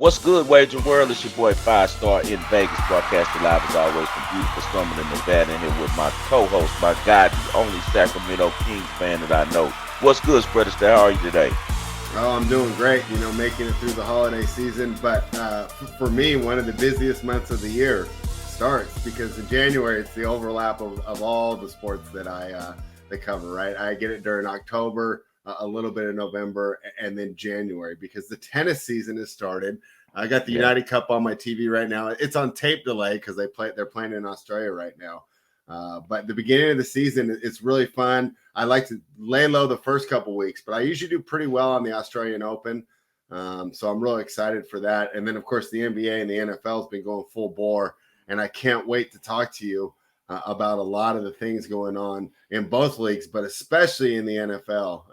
What's good, Wagering World? It's your boy Five Star in Vegas, broadcasting live as always from beautiful Summerlin, Nevada, and here with my co-host, my guy, the only Sacramento Kings fan that I know. What's good, Spread Astaire? How are you today? Oh, I'm doing great, making it through the holiday season. But for me, one of the busiest months of the year starts because in January, it's the overlap of all the sports that I cover, right? I get it during October, a little bit in November, and then January because the tennis season has started. I got the United Cup on my TV right now. It's on tape delay because they're playing in Australia right now. But the beginning of the season, it's really fun. I like to lay low the first couple weeks, but I usually do pretty well on the Australian Open. So I'm really excited for that. And then, of course, the NBA and the NFL has been going full bore. And I can't wait to talk to you about a lot of the things going on in both leagues, but especially in the NFL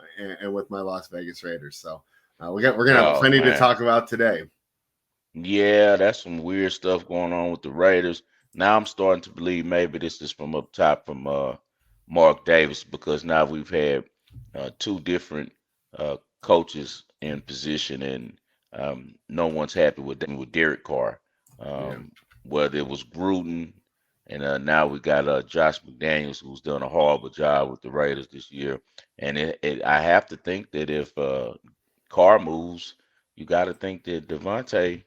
and with my Las Vegas Raiders. So we're going to have plenty to talk about today. Yeah, that's some weird stuff going on with the Raiders. Now I'm starting to believe maybe this is from up top from Mark Davis because now we've had two different coaches in position and no one's happy with Derek Carr. Whether it was Gruden and now we got Josh McDaniels who's done a horrible job with the Raiders this year. And I have to think that if Carr moves, you got to think that Devontae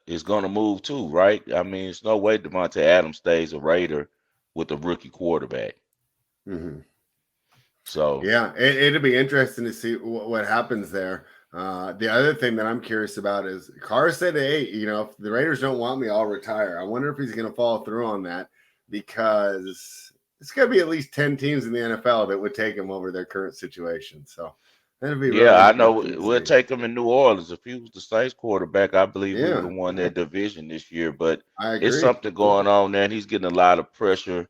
is going to move too, right? I mean, it's no way Devontae Adams stays a Raider with a rookie quarterback. Mm-hmm. So yeah, it'll be interesting to see what happens there. The other thing that I'm curious about is Carr said, "Hey, if the Raiders don't want me, I'll retire." I wonder if he's going to follow through on that because it's going to be at least 10 teams in the NFL that would take him over their current situation. So that'd be really I know interesting to we'll see. take him in New Orleans. If he was the Saints quarterback, I believe we would Yeah, have won that division this year. But I it's agree. something going on there, and he's getting a lot of pressure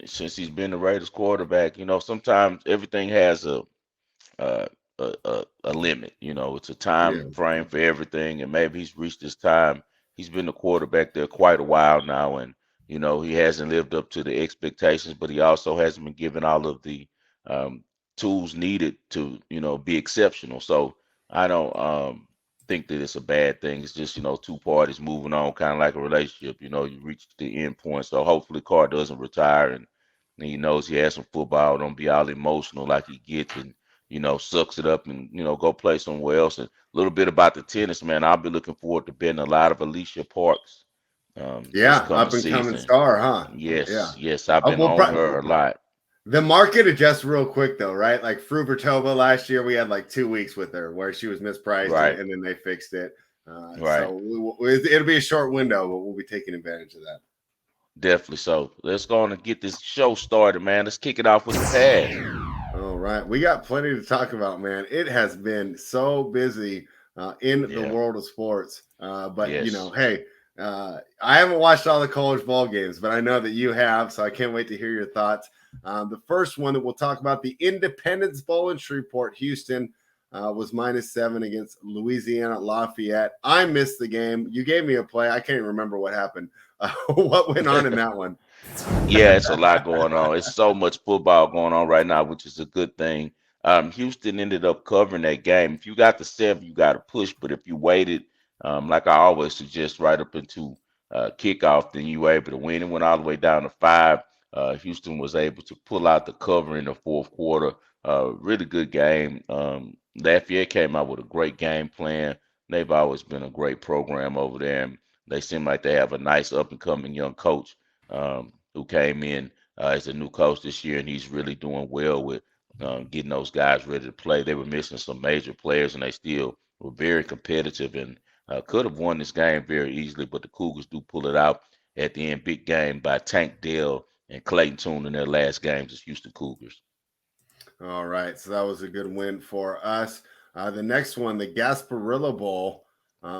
since he's been the Raiders quarterback. Sometimes everything has uh, a limit. It's a Yeah. time frame for everything, and maybe he's reached his time. He's been the quarterback there quite a while now, and he hasn't lived up to the expectations, but he also hasn't been given all of the um, tools needed to be exceptional. So I don't think that it's a bad thing. It's just two parties moving on, kind of like a relationship. You reach the end point. So hopefully, Carr doesn't retire and he knows he has some football. Don't be all emotional like he gets and sucks it up and, go play somewhere else. And a little bit about the tennis, man. I'll be looking forward to betting a lot of Alicia Parks this Yeah, coming up and coming season. star, huh? Yeah. Yes, I've been Well, on her a lot. the market adjusts real quick, though, right? Like Frubertova last year, we had like 2 weeks with her where she was mispriced, Right, and then they fixed it. right. So it'll be a short window, but we'll be taking advantage of that. Definitely so. Let's go on and get this show started, man. Let's kick it off with the pass. All right, we got plenty to talk about, man. It has been so busy in the Yeah. world of sports, but Yes. hey, I haven't watched all the college ball games, but I know that you have, so I can't wait to hear your thoughts. The first one that we'll talk about, the Independence Bowl in Shreveport, Houston, was -7 against Louisiana Lafayette. I missed the game. You gave me a play. I can't even remember what happened. What went on in that one? Yeah, it's a lot going on. It's so much football going on right now, which is a good thing. Houston ended up covering that game. If you got the 7, you got to push. But if you waited, like I always suggest, right up into kickoff, then you were able to win. It went all the way down to 5. Houston was able to pull out the cover in the fourth quarter. Really good game. Lafayette came out with a great game plan. They've always been a great program over there. And they seem like they have a nice up and coming young coach. Who came in as a new coach this year, and he's really doing well with getting those guys ready to play. They were missing some major players, and they still were very competitive and could have won this game very easily, but the Cougars do pull it out at the end. Big game by Tank Dell and Clayton Tune in their last games as Houston Cougars. All right, so that was a good win for us. The next one, the Gasparilla Bowl,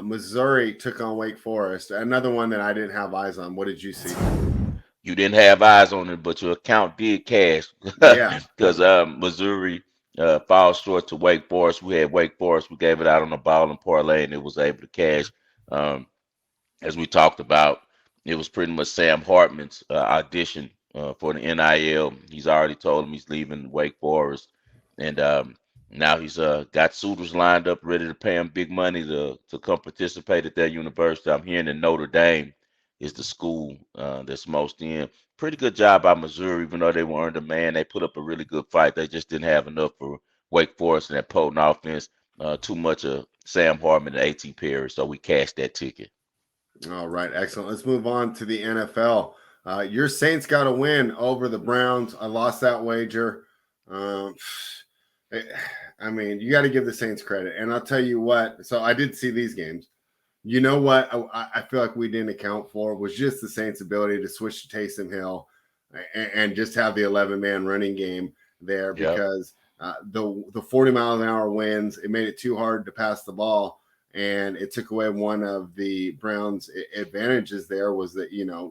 Missouri took on Wake Forest. Another one that I didn't have eyes on. What did you see? You didn't have eyes on it, but your account did cash Yeah. because Missouri falls short to Wake Forest. We had Wake Forest. We gave it out on the Ball and Parlay, and it was able to cash. Um, as we talked about, it was pretty much Sam Hartman's audition for the NIL. He's already told him he's leaving Wake Forest, and Now he's got suitors lined up, ready to pay him big money to come participate at that university. I'm hearing that Notre Dame is the school that's most in. Pretty good job by Missouri, even though they weren't a man. They put up a really good fight. They just didn't have enough for Wake Forest and that potent offense. Too much of Sam Hartman and A.T. Perry, so we cashed that ticket. All right, excellent. Let's move on to the NFL. Your Saints got a win over the Browns. I lost that wager. Um, I mean, you got to give the Saints credit. And I'll tell you what, so I did see these games. You know what I feel like we didn't account for was just the Saints' ability to switch to Taysom Hill and just have the 11-man running game there Yep. because the 40 mile an hour winds, it made it too hard to pass the ball. And it took away one of the Browns' advantages there was that,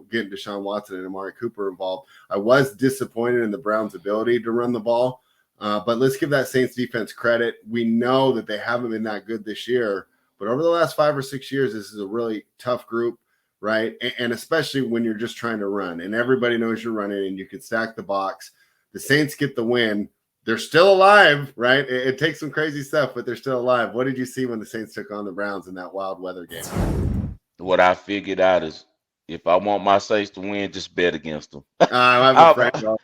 getting Deshaun Watson and Amari Cooper involved. I was disappointed in the Browns' ability to run the ball. But let's give that Saints defense credit. We know that they haven't been that good this year, but over the last 5 or 6 years, this is a really tough group, right? And especially when you're just trying to run and everybody knows you're running and you can stack the box. The Saints get the win. They're still alive, right? It takes some crazy stuff, but they're still alive. What did you see when the Saints took on the Browns in that wild weather game? What I figured out is if I want my Saints to win, just bet against them. I have a I, friend.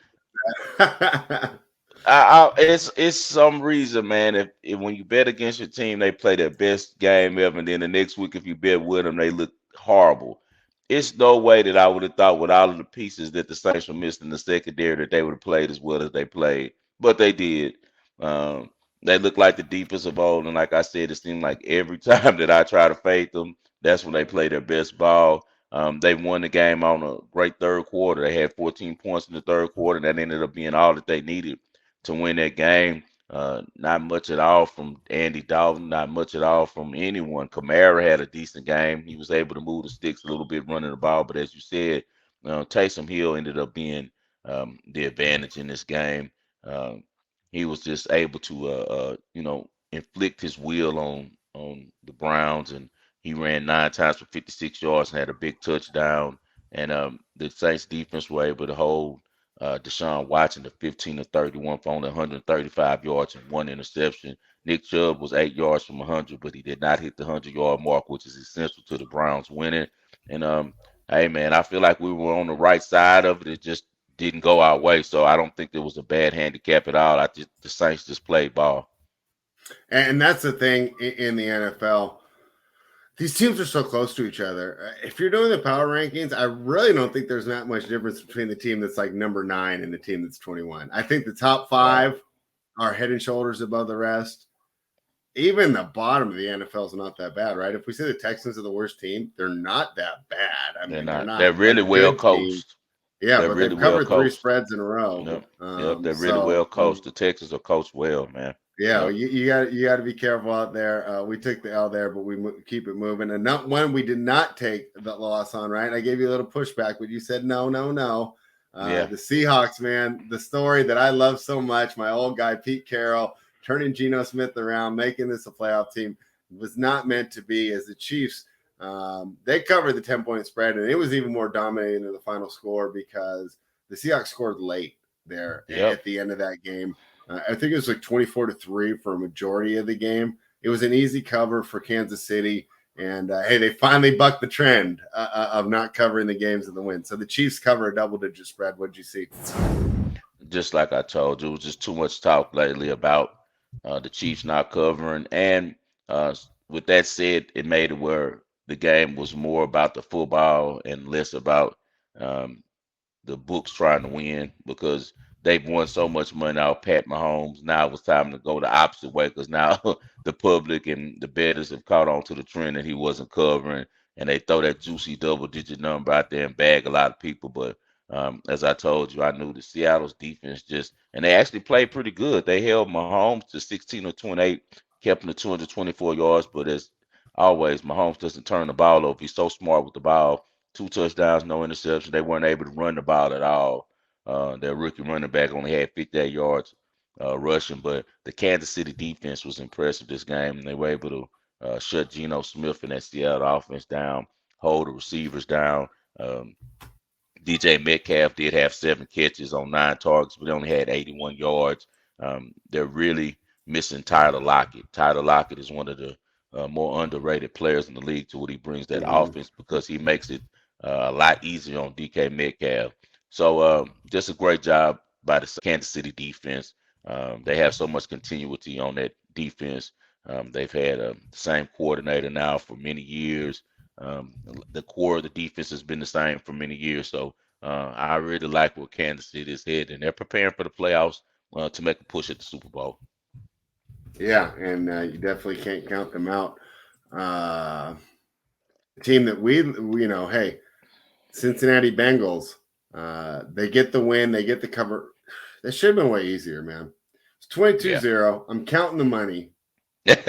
it's some reason, man. If when you bet against your team, they play their best game ever, and then the next week, if you bet with them, they look horrible. It's no way that I would have thought with all of the pieces that the Saints were missing in the secondary that they would have played as well as they played, but they did. Um, they look like the deepest of old, and like I said, it seemed like every time that I try to fade them, that's when they play their best ball. They won the game on a great third quarter. They had 14 points in the third quarter, and that ended up being all that they needed to win that game. Not much at all from Andy Dalton, not much at all from anyone. Kamara had a decent game. He was able to move the sticks a little bit running the ball, but as you said, Taysom Hill ended up being the advantage in this game. Um, he was just able to, inflict his will on the Browns, and he ran 9 times for 56 yards and had a big touchdown. And the Saints defense were able to hold Deshaun Watson to 15 to 31 for only 135 yards and one interception. Nick Chubb was 8 yards from 100, but he did not hit the 100-yard mark, which is essential to the Browns winning. And hey man, I feel like we were on the right side of it. It just didn't go our way, so I don't think there was a bad handicap at all. The Saints just played ball. And that's the thing in the NFL. These teams are so close to each other. If you're doing the power rankings, I really don't think there's that much difference between the team that's like number 9 and the team that's 21. I think the top 5 are head and shoulders above the rest. Even the bottom of the NFL is not that bad, right? If we say the Texans are the worst team, they're not that bad. I mean, they're not. They're really well coached. Yeah, they're but really they've covered well 3 spreads in a row. Yep, they're really well coached. The Texans are coached well, man. Yeah, you got to be careful out there. We took the L there, but we keep it moving. And not one we did not take the loss on, right? I gave you a little pushback, but you said no. The Seahawks, man, the story that I love so much, my old guy Pete Carroll turning Geno Smith around, making this a playoff team, was not meant to be. As the Chiefs, they covered the 10-point spread, and it was even more dominating than the final score because the Seahawks scored late there at the end of that game. I think it was like 24-3 for a majority of the game. It was an easy cover for Kansas City. And, hey, they finally bucked the trend of not covering the games of the win. So the Chiefs cover a double-digit spread. What did you see? Just like I told you, it was just too much talk lately about the Chiefs not covering. And with that said, it made it where the game was more about the football and less about the books trying to win because they've won so much money out Pat Mahomes. Now it was time to go the opposite way because now the public and the bettors have caught on to the trend that he wasn't covering, and they throw that juicy double-digit number out there and bag a lot of people. But as I told you, I knew the Seattle's defense and they actually played pretty good. They held Mahomes to 16 or 28, kept him to 224 yards. But as always, Mahomes doesn't turn the ball over. He's so smart with the ball. 2 touchdowns, no interception. They weren't able to run the ball at all. Their rookie running back only had 58 yards rushing, but the Kansas City defense was impressive this game, and they were able to shut Geno Smith and that Seattle offense down, hold the receivers down. DJ Metcalf did have 7 catches on 9 targets, but they only had 81 yards. They're really missing Tyler Lockett. Tyler Lockett is one of the more underrated players in the league to what he brings that Mm-hmm. offense because he makes it a lot easier on DK Metcalf. So just a great job by the Kansas City defense. They have so much continuity on that defense. They've had the same coordinator now for many years. The core of the defense has been the same for many years. So I really like where Kansas City is headed, and they're preparing for the playoffs to make a push at the Super Bowl. Yeah, and you definitely can't count them out. Team that hey, Cincinnati Bengals, they get the win, they get the cover. That should have been way easier, man. It's 22-0. I'm counting the money. And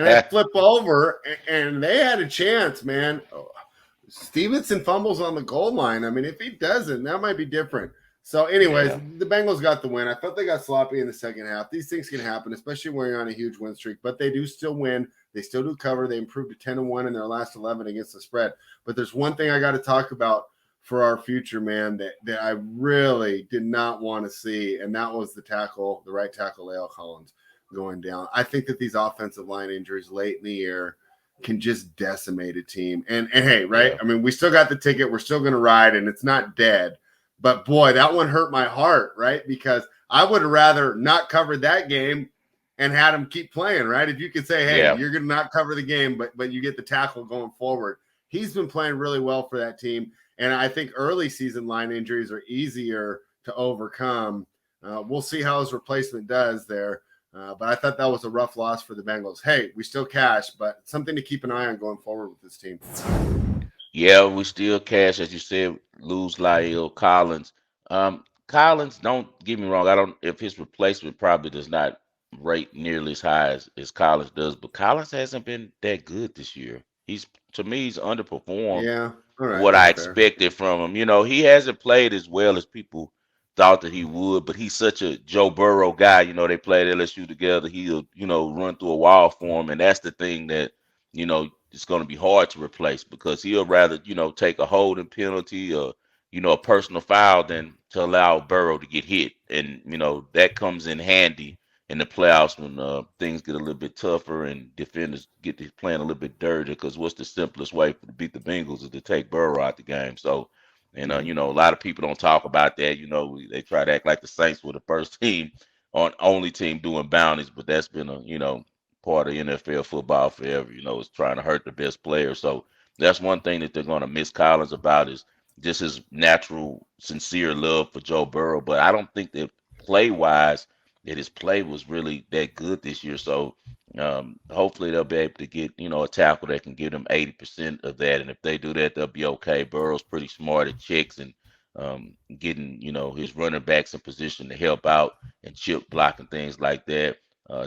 I flip over, and they had a chance, man. Stevenson fumbles on the goal line. I mean, if he doesn't, that might be different. So, anyways, the Bengals got the win. I thought they got sloppy in the second half. These things can happen, especially when you're on a huge win streak. But they do still win. They still do cover. They improved to 10-1 in their last 11 against the spread. But there's one thing I got to talk about for our future, man, that I really did not want to see, and that was the right tackle, La'el Collins, going down. I think that these offensive line injuries late in the year can just decimate a team. And hey, right? Yeah. I mean, we still got the ticket. We're still going to ride, and it's not dead. But, boy, that one hurt my heart, right? Because I would have rather not covered that game and had him keep playing, right? If you could say, hey, you're going to not cover the game, but you get the tackle going forward. He's been playing really well for that team. And I think early season line injuries are easier to overcome. We'll see how his replacement does there. But I thought that was a rough loss for the Bengals. Hey, we still cash, but something to keep an eye on going forward with this team. Yeah, we still cash, as you said, lose La'el Collins. Collins, don't get me wrong, I don't if his replacement probably does not rate nearly as high as Collins does, but Collins hasn't been that good this year. To me, he's underperformed Yeah. All right. what I That's fair. expected from him. He hasn't played as well as people thought that he would, but he's such a Joe Burrow guy. They played LSU together. He'll, run through a wall for him. And that's the thing that, it's going to be hard to replace because he'll rather, take a holding penalty or, a personal foul than to allow Burrow to get hit. And, that comes in handy in the playoffs when things get a little bit tougher and defenders get to playing a little bit dirty because what's the simplest way to beat the Bengals is to take Burrow out the game. So, and a lot of people don't talk about that. They try to act like the Saints were the first team only team doing bounties, but that's been a part of NFL football forever. Is trying to hurt the best player. So that's one thing that they're going to miss Collins about is just his natural, sincere love for Joe Burrow. But I don't think that play wise that his play was really that good this year. So hopefully they'll be able to get, a tackle that can give them 80% of that. And if they do that, they'll be okay. Burrow's pretty smart at checks and getting, his running backs in position to help out and chip block and things like that.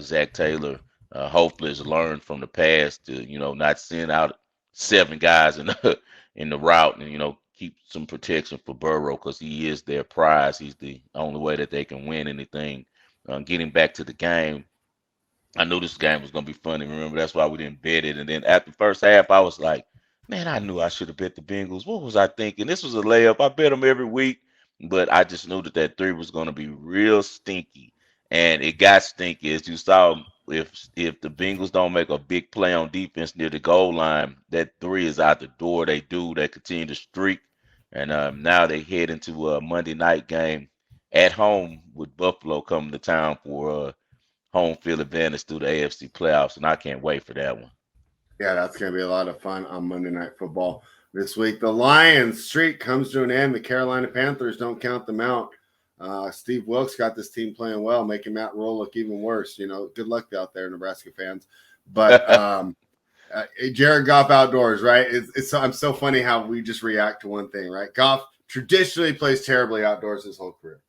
Zach Taylor hopefully has learned from the past to, not send out 7 guys in the route and, keep some protection for Burrow because he is their prize. He's the only way that they can win anything. Getting back to the game, I knew this game was gonna be funny. Remember, that's why we didn't bet it. And then at the first half, I was like, "Man, I knew I should have bet the Bengals." What was I thinking? This was a layup. I bet them every week, but I just knew that 3 was gonna be real stinky, and it got stinky as you saw. If the Bengals don't make a big play on defense near the goal line, that 3 is out the door. They do. They continue to streak, and now they head into a Monday night game at home with Buffalo coming to town for home field advantage through the AFC playoffs, and I can't wait for that one. Yeah, that's going to be a lot of fun on Monday Night Football this week. The Lions streak comes to an end. The Carolina Panthers don't count them out. Steve Wilkes got this team playing well, making Matt Rule look even worse. Good luck out there, Nebraska fans. But Jared Goff outdoors, right? I'm so funny how we just react to one thing, right? Goff traditionally plays terribly outdoors his whole career.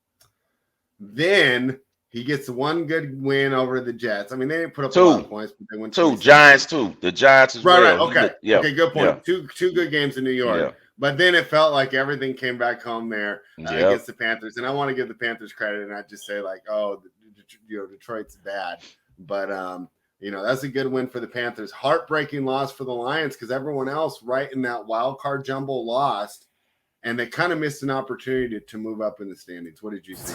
Then he gets one good win over the Jets. I mean, they didn't put up a lot of points, but they went 2 Giants too. The Giants as well. Right. Okay. Okay. Good point. Yeah. Two good games in New York. Yeah. But then it felt like everything came back home there against the Panthers. And I want to give the Panthers credit and not just say like, oh, Detroit's bad. But, that's a good win for the Panthers. Heartbreaking loss for the Lions because everyone else right in that wild card jumble lost. And they kind of missed an opportunity to move up in the standings. What did you see?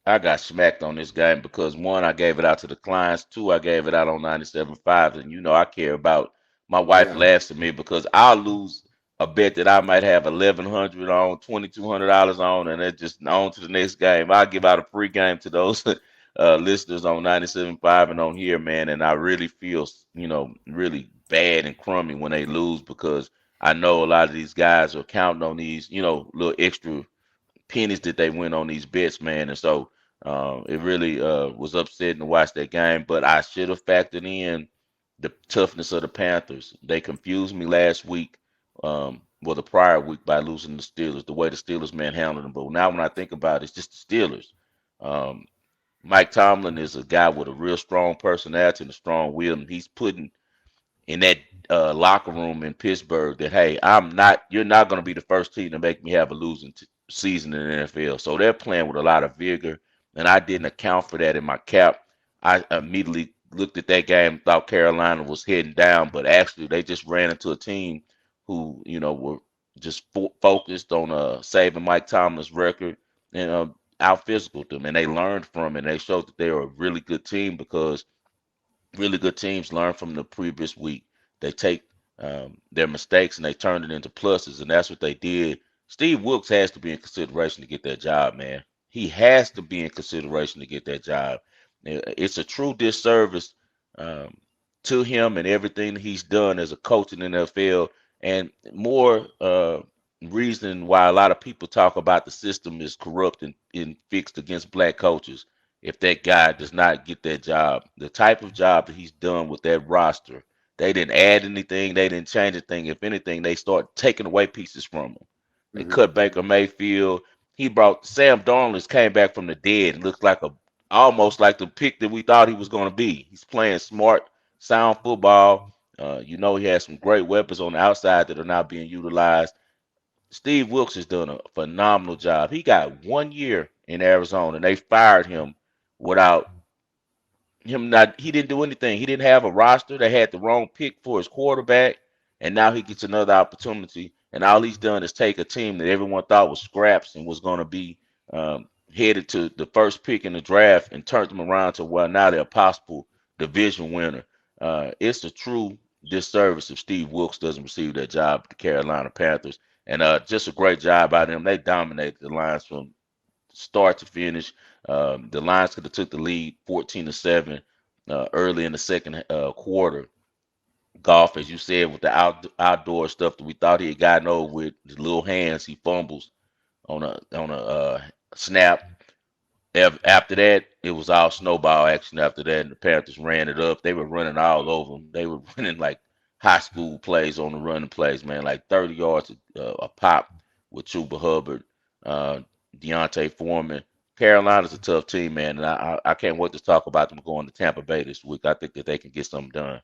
I got smacked on this game because one, I gave it out to the clients. Two, I gave it out on 97.5. And I care about my wife Yeah. laughs at me because I'll lose a bet that I might have 1,100 on, $2,200 on, and it just on to the next game. I'll give out a free game to those listeners on 97.5 and on here, man. And I really feel, really bad and crummy when they lose because I know a lot of these guys are counting on these, little extra pennies that they win on these bets, man. And so it really was upsetting to watch that game. But I should have factored in the toughness of the Panthers. They confused me last week, the prior week by losing the Steelers, the way the Steelers manhandled them. But now when I think about it, it's just the Steelers. Um, Mike Tomlin is a guy with a real strong personality and a strong will, and he's putting in that locker room in Pittsburgh that hey, you're not going to be the first team to make me have a losing season in the NFL. So they're playing with a lot of vigor, and I didn't account for that in my cap. I immediately looked at that game, thought Carolina was heading down, but actually they just ran into a team who were just focused on saving Mike Tomlin's record and out physical them, and they learned from it. And they showed that they were a really good team because really good teams learn from the previous week. They take their mistakes and they turn it into pluses, and that's what they did. Steve Wilkes has to be in consideration to get that job, man. He has to be in consideration to get that job. It's a true disservice um, to him and everything he's done as a coach in the NFL, and more reason why a lot of people talk about the system is corrupt and fixed against black coaches if that guy does not get that job. The type of job that he's done with that roster, they didn't add anything, they didn't change a thing. If anything, they start taking away pieces from him. They Hmm. cut Baker Mayfield. He brought Sam Darnold came back from the dead and looks like almost like the pick that we thought he was going to be. He's playing smart, sound football. He has some great weapons on the outside that are not being utilized. Steve Wilkes has done a phenomenal job. He got 1 year in Arizona, and they fired him without him not. He didn't do anything. He didn't have a roster. They had the wrong pick for his quarterback, and now he gets another opportunity. And all he's done is take a team that everyone thought was scraps and was going to be headed to the first pick in the draft and turned them around to well now they're a possible division winner. It's a true disservice if Steve Wilkes doesn't receive that job at the Carolina Panthers. And just a great job by them. They dominated the Lions from start to finish. The Lions could have took the lead 14-7 early in the second quarter. Golf, as you said, with the outdoor stuff that we thought he had gotten over with, his little hands, he fumbles on a snap. After that, it was all snowball action. After that, and the Panthers ran it up. They were running all over them. They were running like high school plays on the running plays, man, like 30 yards a pop with Chuba Hubbard, uh, Deontay Foreman. Carolina's a tough team, man, and I can't wait to talk about them going to Tampa Bay this week. I think that they can get something done.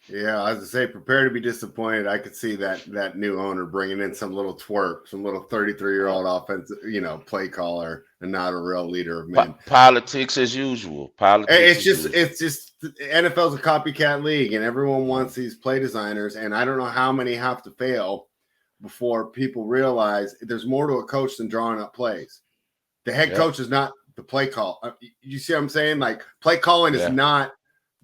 Yeah, as I say, prepare to be disappointed. I could see that new owner bringing in some little twerp, some little 33-year-old offensive, play caller, and not a real leader of men. Politics as usual. Politics as usual. It's just NFL's a copycat league, and everyone wants these play designers. And I don't know how many have to fail before people realize there's more to a coach than drawing up plays. The head coach is not the play call. You see what I'm saying? Like play calling is not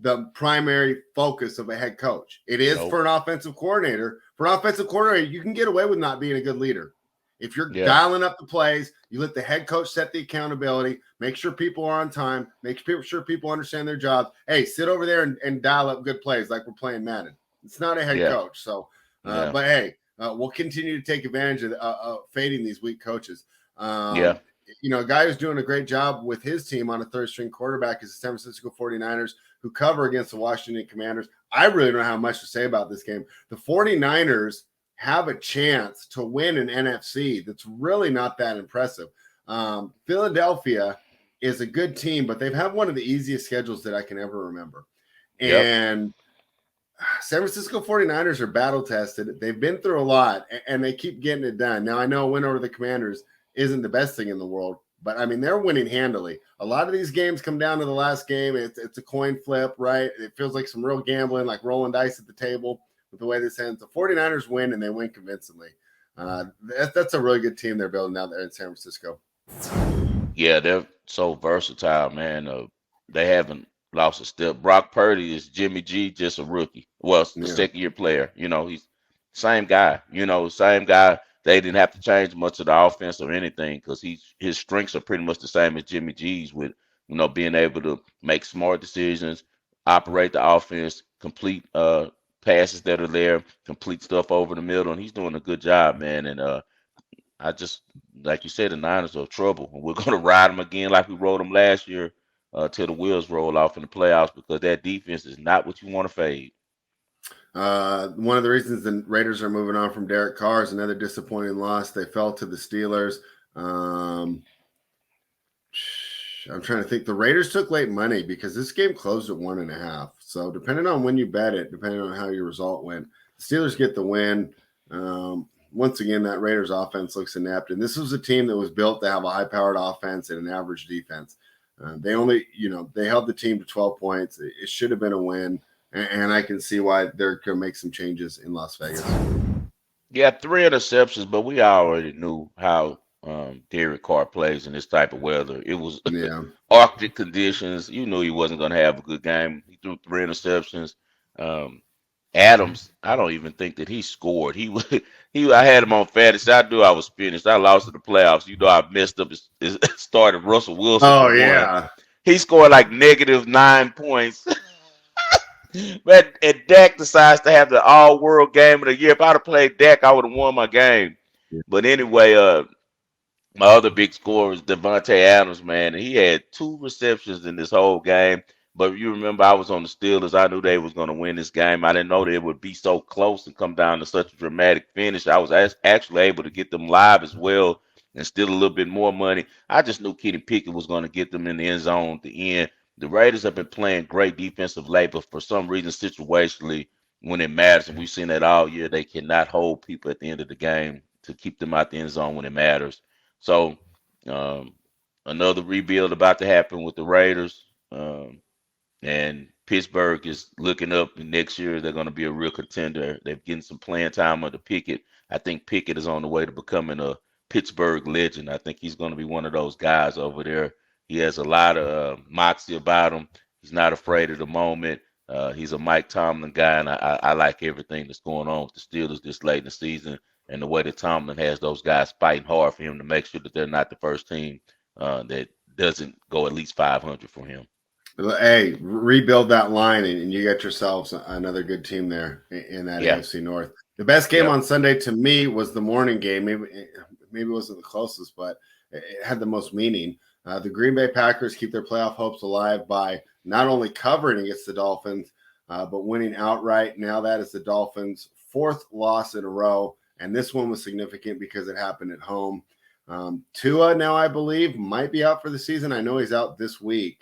the primary focus of a head coach. It is for an offensive coordinator. For an offensive coordinator, you can get away with not being a good leader. If you're dialing up the plays, you let the head coach set the accountability, make sure people are on time, make sure people understand their jobs. Hey, sit over there and dial up good plays like we're playing Madden. It's not a head coach. So, but hey, we'll continue to take advantage of fading these weak coaches. A guy who's doing a great job with his team on a third-string quarterback is the San Francisco 49ers, who cover against the Washington Commanders. I really don't have much to say about this game. The 49ers have a chance to win an NFC that's really not that impressive. Philadelphia is a good team, but they've had one of the easiest schedules that I can ever remember. And San Francisco 49ers are battle-tested. They've been through a lot, and they keep getting it done. Now, I know a win over the Commanders isn't the best thing in the world, but, I mean, they're winning handily. A lot of these games come down to the last game. It's a coin flip, right? It feels like some real gambling, like rolling dice at the table with the way this ends. The 49ers win, and they win convincingly. That's a really good team they're building out there in San Francisco. Yeah, they're so versatile, man. They haven't lost a step. Brock Purdy is Jimmy G, just a rookie. Well, the Yeah. second year player. He's same guy. Same guy. They didn't have to change much of the offense or anything because his strengths are pretty much the same as Jimmy G's with being able to make smart decisions, operate the offense, complete passes that are there, complete stuff over the middle, and he's doing a good job, man. And I just, like you said, the Niners are trouble. We're going to ride them again like we rode them last year till the wheels roll off in the playoffs because that defense is not what you want to fade. One of the reasons the Raiders are moving on from Derek Carr is another disappointing loss. They fell to the Steelers. Um, I'm trying to think. The Raiders took late money because this game closed at 1.5. So depending on when you bet it, depending on how your result went, the Steelers get the win. Once again, that Raiders offense looks inept, and this was a team that was built to have a high-powered offense and an average defense. They only, they held the team to 12 points. It should have been a win, and I can see why they're going to make some changes in Las Vegas. Yeah, three interceptions, but we already knew how Derek Carr plays in this type of weather. It was Yeah. Arctic conditions. You knew he wasn't going to have a good game. He threw three interceptions. Um, Adams, I don't even think that he scored. He was I had him on fantasy. I knew I was finished. I lost in the playoffs. I messed up his started Russell Wilson Oh for one. yeah. He scored like -9 points. But and Dak decides to have the all world game of the year. If I'd have played Dak, I would have won my game. But anyway, my other big scorer is Devontae Adams, man. And he had two receptions in this whole game. But you remember I was on the Steelers. I knew they was going to win this game. I didn't know that it would be so close and come down to such a dramatic finish. I was actually able to get them live as well and steal a little bit more money. I just knew Kenny Pickett was going to get them in the end zone at the end. The Raiders have been playing great defensive labor for some reason situationally when it matters, and we've seen that all year. They cannot hold people at the end of the game to keep them out the end zone when it matters. So um, another rebuild about to happen with the Raiders. And Pittsburgh is looking up, and next year they're going to be a real contender. They're getting some playing time under Pickett. I think Pickett is on the way to becoming a Pittsburgh legend. I think he's going to be one of those guys over there. He has a lot of moxie about him. He's not afraid of the moment. He's a Mike Tomlin guy, and I like everything that's going on with the Steelers this late in the season and the way that Tomlin has those guys fighting hard for him to make sure that they're not the first team that doesn't go at least 500 for him. Hey, rebuild that line, and you get yourselves another good team there in that Yeah, AFC North. The best game yeah. on Sunday to me was the morning game. Maybe it wasn't the closest, but it had the most meaning. The Green Bay Packers keep their playoff hopes alive by not only covering against the Dolphins, but winning outright. Now that is the Dolphins' fourth loss in a row, and this one was significant because it happened at home. Tua now, I believe, might be out for the season. I know he's out this week.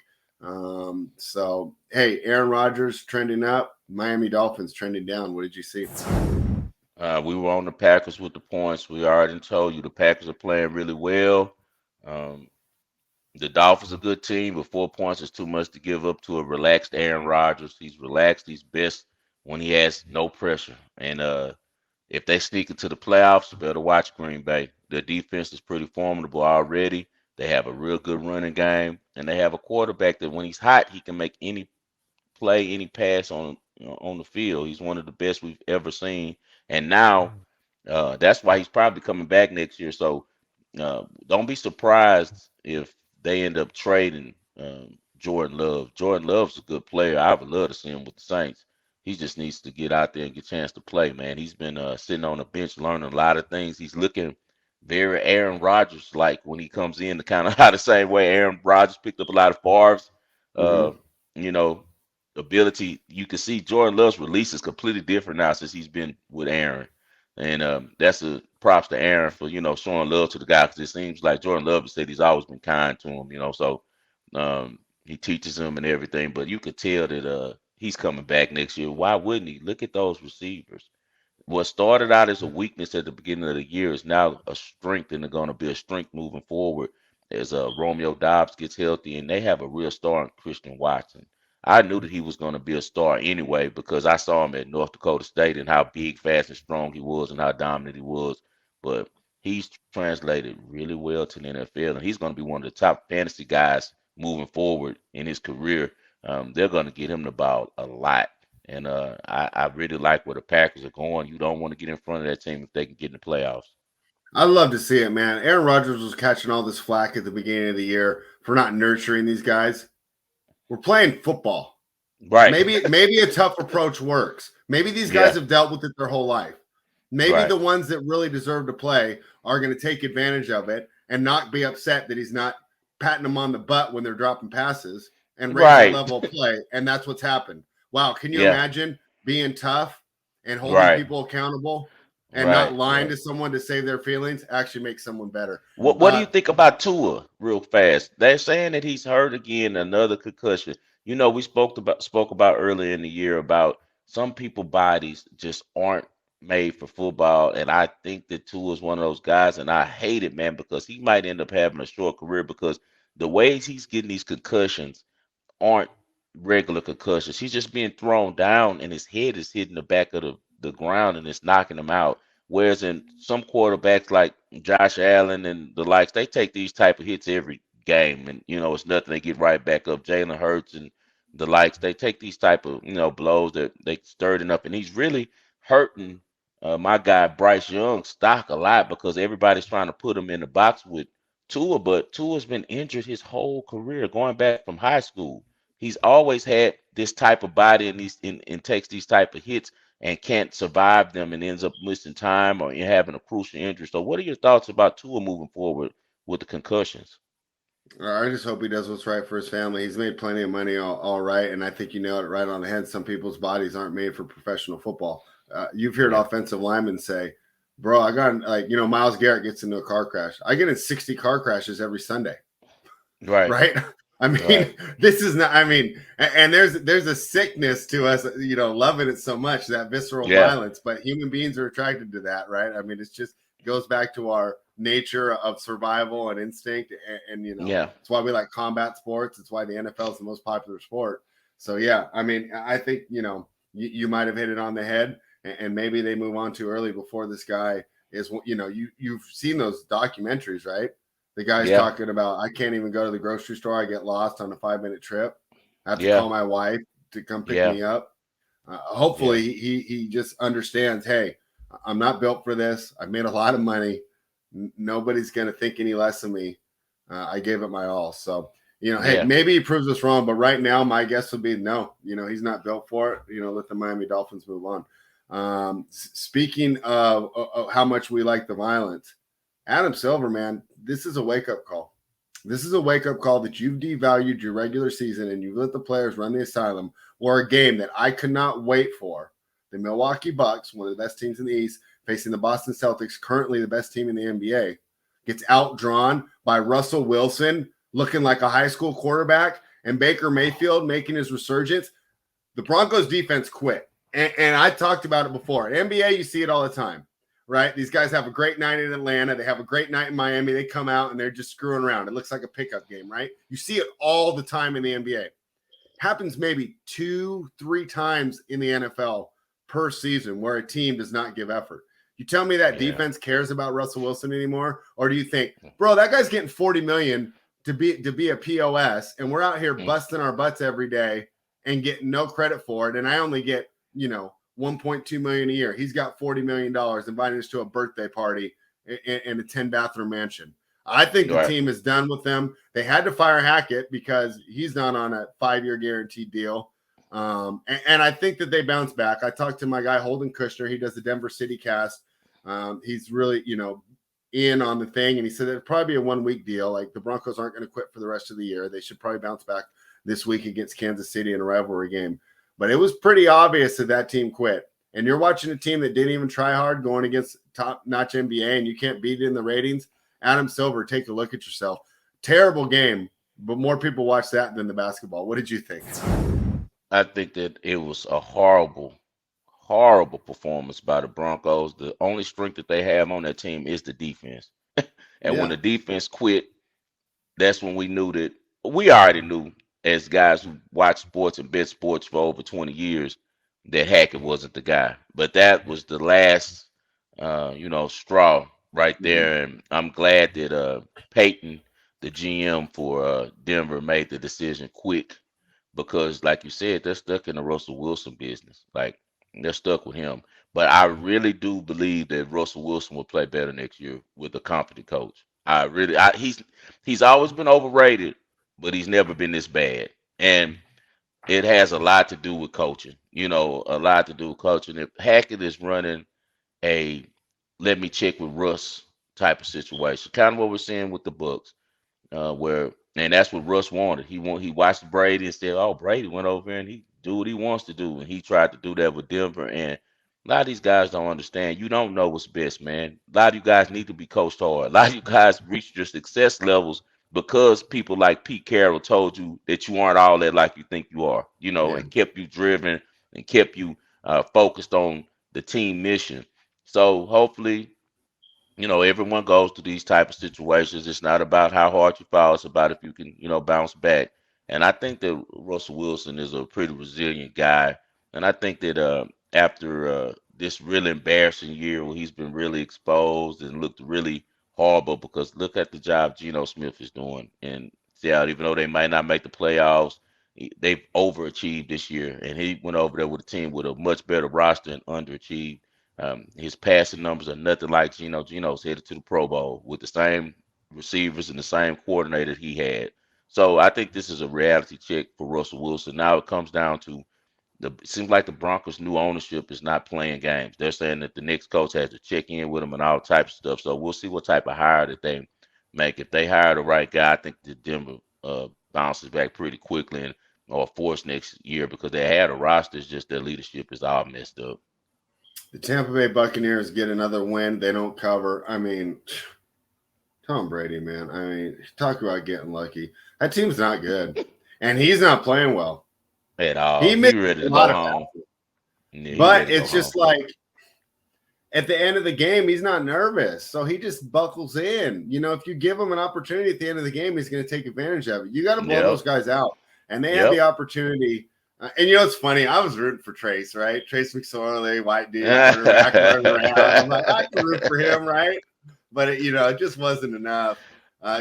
So hey, Aaron Rodgers trending up, Miami Dolphins trending down. What did you see? We were on the Packers with the points. We already told you the Packers are playing really well. Um, the Dolphins are a good team, but 4 points is too much to give up to a relaxed Aaron Rodgers. He's relaxed. He's best when he has no pressure. And if they sneak into the playoffs, you better watch Green Bay. Their defense is pretty formidable already. They have a real good running game, and they have a quarterback that when he's hot, he can make any play, any pass on the field. He's one of the best we've ever seen, and now that's why he's probably coming back next year. So don't be surprised if they end up trading Jordan Love. Jordan Love's a good player. I would love to see him with the Saints. He just needs to get out there and get a chance to play, man. He's been sitting on the bench learning a lot of things. He's looking very Aaron Rodgers like when he comes in, the kind of how the same way Aaron Rodgers picked up a lot of Favre's, uh, Mm-hmm. you know, ability. You can see Jordan Love's release is completely different now since he's been with Aaron. And that's a props to Aaron for showing love to the guy because it seems like Jordan Love has said he's always been kind to him, so he teaches him and everything. But you could tell that he's coming back next year. Why wouldn't he? Look at those receivers. What started out as a weakness at the beginning of the year is now a strength, and they're going to be a strength moving forward as Romeo Dobbs gets healthy, and they have a real star in Christian Watson. I knew that he was going to be a star anyway because I saw him at North Dakota State and how big, fast, and strong he was and how dominant he was. But he's translated really well to the NFL, and he's going to be one of the top fantasy guys moving forward in his career. They're going to get him the ball a lot, and I really like where the Packers are going. You don't want to get in front of that team if they can get in the playoffs. I'd love to see it, man. Aaron Rodgers was catching all this flack at the beginning of the year for not nurturing these guys. We're playing football. Right. Maybe a tough approach works. Maybe these guys have dealt with it their whole life. Maybe the ones that really deserve to play are going to take advantage of it and not be upset that he's not patting them on the butt when they're dropping passes and raise their level of play. And that's what's happened. Wow. Can you imagine being tough and holding people accountable and not lying to someone to save their feelings? Actually make someone better. What do you think about Tua real fast? They're saying that he's hurt again, another concussion. You know, we spoke about earlier in the year about some people bodies just aren't made for football, and I think that Tua is one of those guys, and I hate it, man, because he might end up having a short career because the ways he's getting these concussions aren't regular concussions. He's just being thrown down and his head is hitting the back of the ground and it's knocking him out. Whereas in some quarterbacks like Josh Allen and the likes, they take these type of hits every game and it's nothing. They get right back up. Jalen Hurts and the likes, they take these type of blows that they stirred it up, and he's really hurting my guy Bryce Young's stock a lot because everybody's trying to put him in the box with Tua, but Tua's been injured his whole career, going back from high school. He's always had this type of body and takes these type of hits and can't survive them and ends up missing time or having a crucial injury. So what are your thoughts about Tua moving forward with the concussions? I just hope he does what's right for his family. He's made plenty of money all right, and I think you nailed it right on the head. Some people's bodies aren't made for professional football. You've heard offensive linemen say, bro, I got Myles Garrett gets into a car crash. I get in 60 car crashes every Sunday. Right. I mean, this is not, and there's a sickness to us, loving it so much, that visceral violence, but human beings are attracted to that. Right. I mean, it's just goes back to our nature of survival and instinct. And it's why we like combat sports. It's why the NFL is the most popular sport. So, I think, you might have hit it on the head, and maybe they move on too early before this guy is, you've seen those documentaries, right? The guy's talking about, I can't even go to the grocery store. I get lost on a 5-minute trip. I have to call my wife to come pick me up. Hopefully he just understands, hey, I'm not built for this. I've made a lot of money. Nobody's going to think any less of me. I gave it my all. So, hey, maybe he proves us wrong, but right now my guess would be no. He's not built for it. Let the Miami Dolphins move on. Speaking of how much we like the violence, Adam Silver, man, this is a wake-up call. This is a wake-up call that you've devalued your regular season and you've let the players run the asylum, or a game that I could not wait for. The Milwaukee Bucks, one of the best teams in the East, facing the Boston Celtics, currently the best team in the NBA, gets outdrawn by Russell Wilson, looking like a high school quarterback, and Baker Mayfield making his resurgence. The Broncos defense quit. And I talked about it before. In NBA, you see it all the time. Right? These guys have a great night in Atlanta. They have a great night in Miami. They come out and they're just screwing around. It looks like a pickup game, right? You see it all the time in the NBA. Happens maybe 2-3 times in the NFL per season where a team does not give effort. You tell me that defense cares about Russell Wilson anymore? Or do you think, bro, that guy's getting $40 million to be a POS, and we're out here busting our butts every day and getting no credit for it, and I only get, $1.2 million a year. He's got $40 million inviting us to a birthday party in a 10-bathroom mansion. I think the team is done with them. They had to fire Hackett because he's not on a 5-year guaranteed deal. And I think that they bounce back. I talked to my guy, Holden Kushner. He does the Denver City cast. He's really, in on the thing. And he said it'd probably be a 1-week deal. Like, the Broncos aren't going to quit for the rest of the year. They should probably bounce back this week against Kansas City in a rivalry game. But it was pretty obvious that team quit. And you're watching a team that didn't even try hard going against top-notch NBA, and you can't beat it in the ratings. Adam Silver, take a look at yourself. Terrible game, but more people watch that than the basketball. What did you think? I think that it was a horrible, horrible performance by the Broncos. The only strength that they have on that team is the defense. And when the defense quit, that's when we knew that we already knew, as guys who watch sports and bet sports for over 20 years, that Hackett wasn't the guy. But that was the last, straw right Mhm. there. And I'm glad that Peyton, the GM for Denver, made the decision quick because, like you said, they're stuck in the Russell Wilson business. Like they're stuck with him. But I really do believe that Russell Wilson will play better next year with a competent coach. He's always been overrated, but he's never been this bad. And it has a lot to do with coaching. A lot to do with coaching. If Hackett is running a let me check with Russ type of situation, kind of what we're seeing with the Bucks where and that's what Russ wanted. He watched Brady and said, "Oh, Brady went over and he do what he wants to do," and he tried to do that with Denver. And a lot of these guys don't understand. You don't know what's best, man. A lot of you guys need to be coached hard. A lot of you guys reached your success levels because people like Pete Carroll told you that you aren't all that like you think you are. Yeah. And kept you driven and kept you focused on the team mission. So hopefully everyone goes through these type of situations. It's not about how hard you fall. It's about if you can, bounce back. And I think that Russell Wilson is a pretty resilient guy. And I think that after this really embarrassing year where he's been really exposed and looked really horrible, because look at the job Geno Smith is doing in Seattle, even though they might not make the playoffs. They've overachieved this year, and he went over there with a team with a much better roster and underachieved. His passing numbers are nothing like Geno. Geno's headed to the Pro Bowl with the same receivers and the same coordinator he had. So I think this is a reality check for Russell Wilson. Now it comes down to it seems like the Broncos' new ownership is not playing games. They're saying that the next coach has to check in with them and all types of stuff. So we'll see what type of hire that they make. If they hire the right guy, I think the Denver bounces back pretty quickly and or force next year because they had a roster. It's just their leadership is all messed up. The Tampa Bay Buccaneers get another win. They don't cover. I mean, Tom Brady, man. I mean, talk about getting lucky. That team's not good, and he's not playing well. At all. He He missed ready a to lot go of home. passes, Yeah, he ready but to go it's home. just like at the end of the game, he's not nervous, so he just buckles in. If you give him an opportunity at the end of the game, he's going to take advantage of it. You got to blow those Yep. guys out, and they had the Yep. opportunity. And it's funny. I was rooting for Trace, right? Trace McSorley, white dude, quarterback running around. I'm like, I can root for him, right? But it just wasn't enough.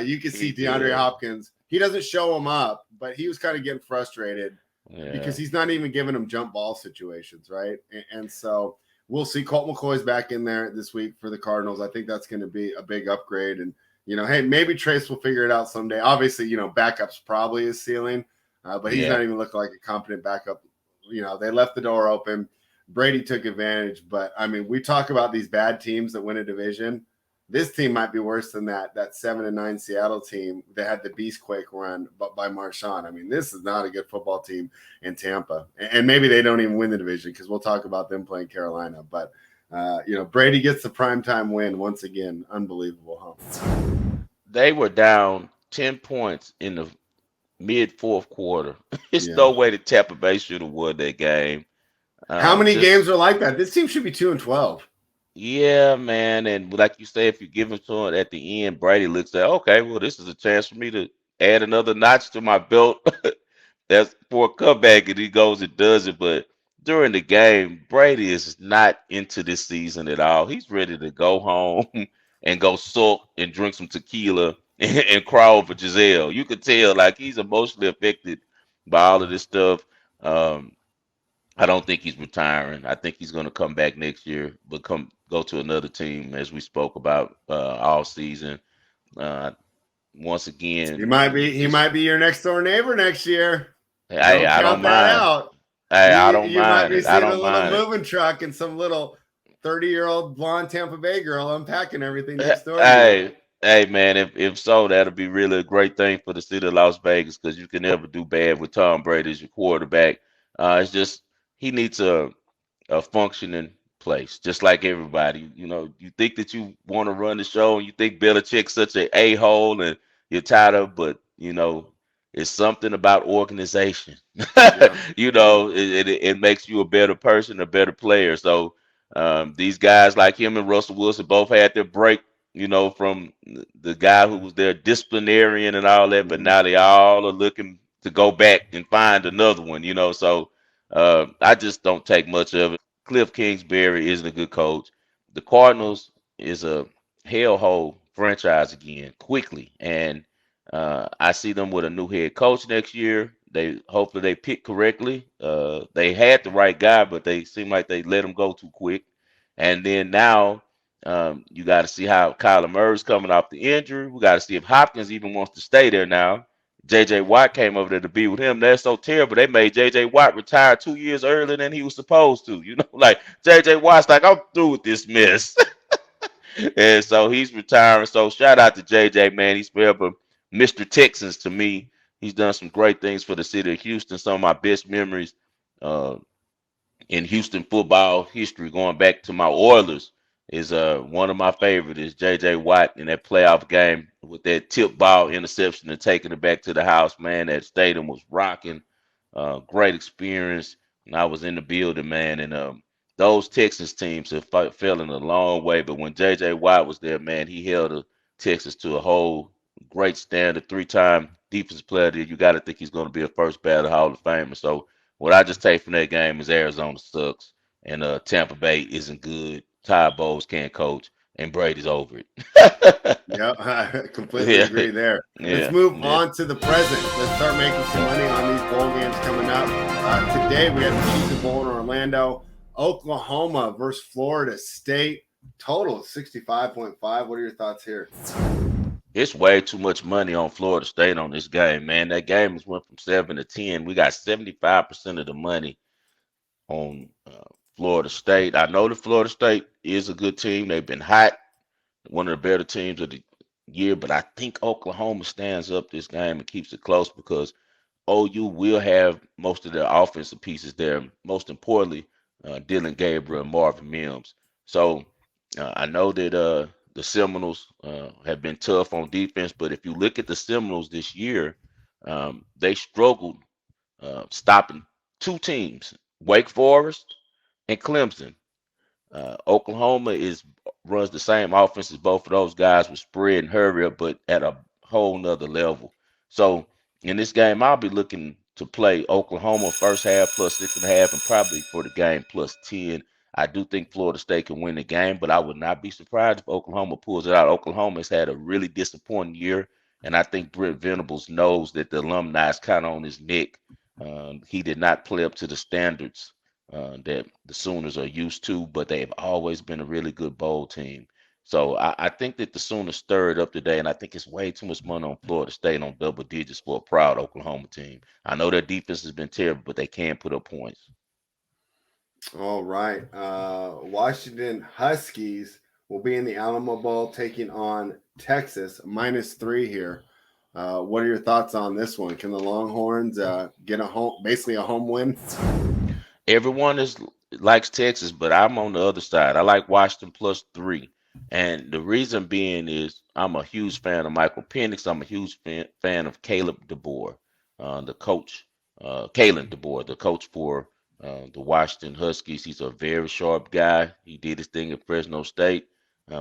You can see He DeAndre did. Hopkins. He doesn't show him up, but he was kind of getting frustrated because Yeah. he's not even giving him jump ball situations, right? And so we'll see. Colt McCoy's back in there this week for the Cardinals. I think that's going to be a big upgrade. And hey, maybe Trace will figure it out someday. Obviously, backups probably his ceiling, but he's Yeah. not even looking like a competent backup. They left the door open. Brady took advantage, but I mean, we talk about these bad teams that win a division. This team might be worse than that 7-9 Seattle team that had the Beastquake run, but by Marshawn. I mean, this is not a good football team in Tampa, and maybe they don't even win the division because we'll talk about them playing Carolina. But Brady gets the primetime win once again. Unbelievable, huh? They were down 10 points in the mid fourth quarter. It's Yeah. no way that Tampa Bay should have won that game. How many Just games are like that? This team should be 2-12. Yeah, man. And like you say, if you give him to it at the end, Brady looks at, okay, well, this is a chance for me to add another notch to my belt. That's for a comeback, and he goes and does it. But during the game, Brady is not into this season at all. He's ready to go home and go sulk and drink some tequila and cry over Giselle. You could tell, like, he's emotionally affected by all of this stuff. Um, I don't think he's retiring. I think he's going to come back next year, but go to another team, as we spoke about all season. Uh, Once He again, might be he just might be your next door neighbor next year. hey, Don't I don't count that mind. out. Hey, You I don't you might mind be it. I seeing a don't little mind it. moving truck and some little 30-year-old blonde Tampa Bay girl unpacking everything next door to you. Hey, man. If so, that'll be really a great thing for the city of Las Vegas because you can never do bad with Tom Brady as your quarterback. It's just he needs a functioning place, just like everybody. You think that you want to run the show, and you think Belichick's such a hole, and you're tired of, but it's something about organization. Yeah. It makes you a better person, a better player. So these guys like him and Russell Wilson both had their break. From the guy who was their disciplinarian and all that, but Mhm. now they all are looking to go back and find another one. So I just don't take much of it. Cliff Kingsbury isn't a good coach. The Cardinals is a hellhole franchise again quickly, and I see them with a new head coach next year. They hopefully they pick correctly. They had the right guy, but they seem like they let him go too quick. And then now you got to see how Kyler Murray's coming off the injury. We got to see if Hopkins even wants to stay there now. J.J. Watt came over there to be with him. That's so terrible. They made J.J. Watt retire 2 years earlier than he was supposed to. Like J.J. Watt's like, I'm through with this mess. And so he's retiring. So shout out to JJ, man. He's forever Mr. Texans to me. He's done some great things for the city of Houston. Some of my best memories uh, in Houston football history, going back to my Oilers, is one of my favorite is J.J. Watt in that playoff game with that tip ball interception and taking it back to the house. Man, that stadium was rocking. Great experience. And I was in the building, man, and those Texas teams have fell in a long way. But when J.J. Watt was there, man, he held Texas to a whole great standard. Three-time defensive player. You got to think he's going to be a first ballot Hall of Famer. So what I just take from that game is Arizona sucks and Tampa Bay isn't good. Ty Bowles can't coach and Brady's over it. Yep, I completely Yeah, agree there. Let's yeah, move yeah. on to the present. Let's start making some money on these bowl games coming up. Today we have the Cheez Bowl in Orlando, Oklahoma versus Florida State. Total 65.5. What are your thoughts here? It's way too much money on Florida State on this game, man. That game has went from 7 to 10. We got 75% of the money on Florida State. I know that Florida State is a good team. They've been hot, one of the better teams of the year, but I think Oklahoma stands up this game and keeps it close because OU will have most of their offensive pieces there. Most importantly, Dylan Gabriel and Marvin Mims. So I know that the Seminoles have been tough on defense, but if you look at the Seminoles this year, they struggled stopping two teams, Wake Forest and Clemson. Oklahoma runs the same offense as both of those guys with spread and hurry up, but at a whole nother level. So in this game, I'll be looking to play Oklahoma first half plus 6.5, and probably for the game plus 10. I do think Florida State can win the game, but I would not be surprised if Oklahoma pulls it out. Oklahoma has had a really disappointing year, and I think Brent Venables knows that the alumni is kind of on his neck. He did not play up to the standards that the Sooners are used to, but they've always been a really good bowl team. So I think that the Sooners stirred up today, and I think it's way too much money on Florida State on double digits for a proud Oklahoma team. I know their defense has been terrible, but they can put up points. All right. Washington Huskies will be in the Alamo Bowl taking on Texas, -3 here. What are your thoughts on this one? Can the Longhorns get basically a home win? Everyone likes Texas, but I'm on the other side. I like Washington plus 3. And the reason being is I'm a huge fan of Michael Penix. I'm a huge fan of Caleb DeBoer, the coach, Kalen DeBoer, the coach for the Washington Huskies. He's a very sharp guy. He did his thing at Fresno State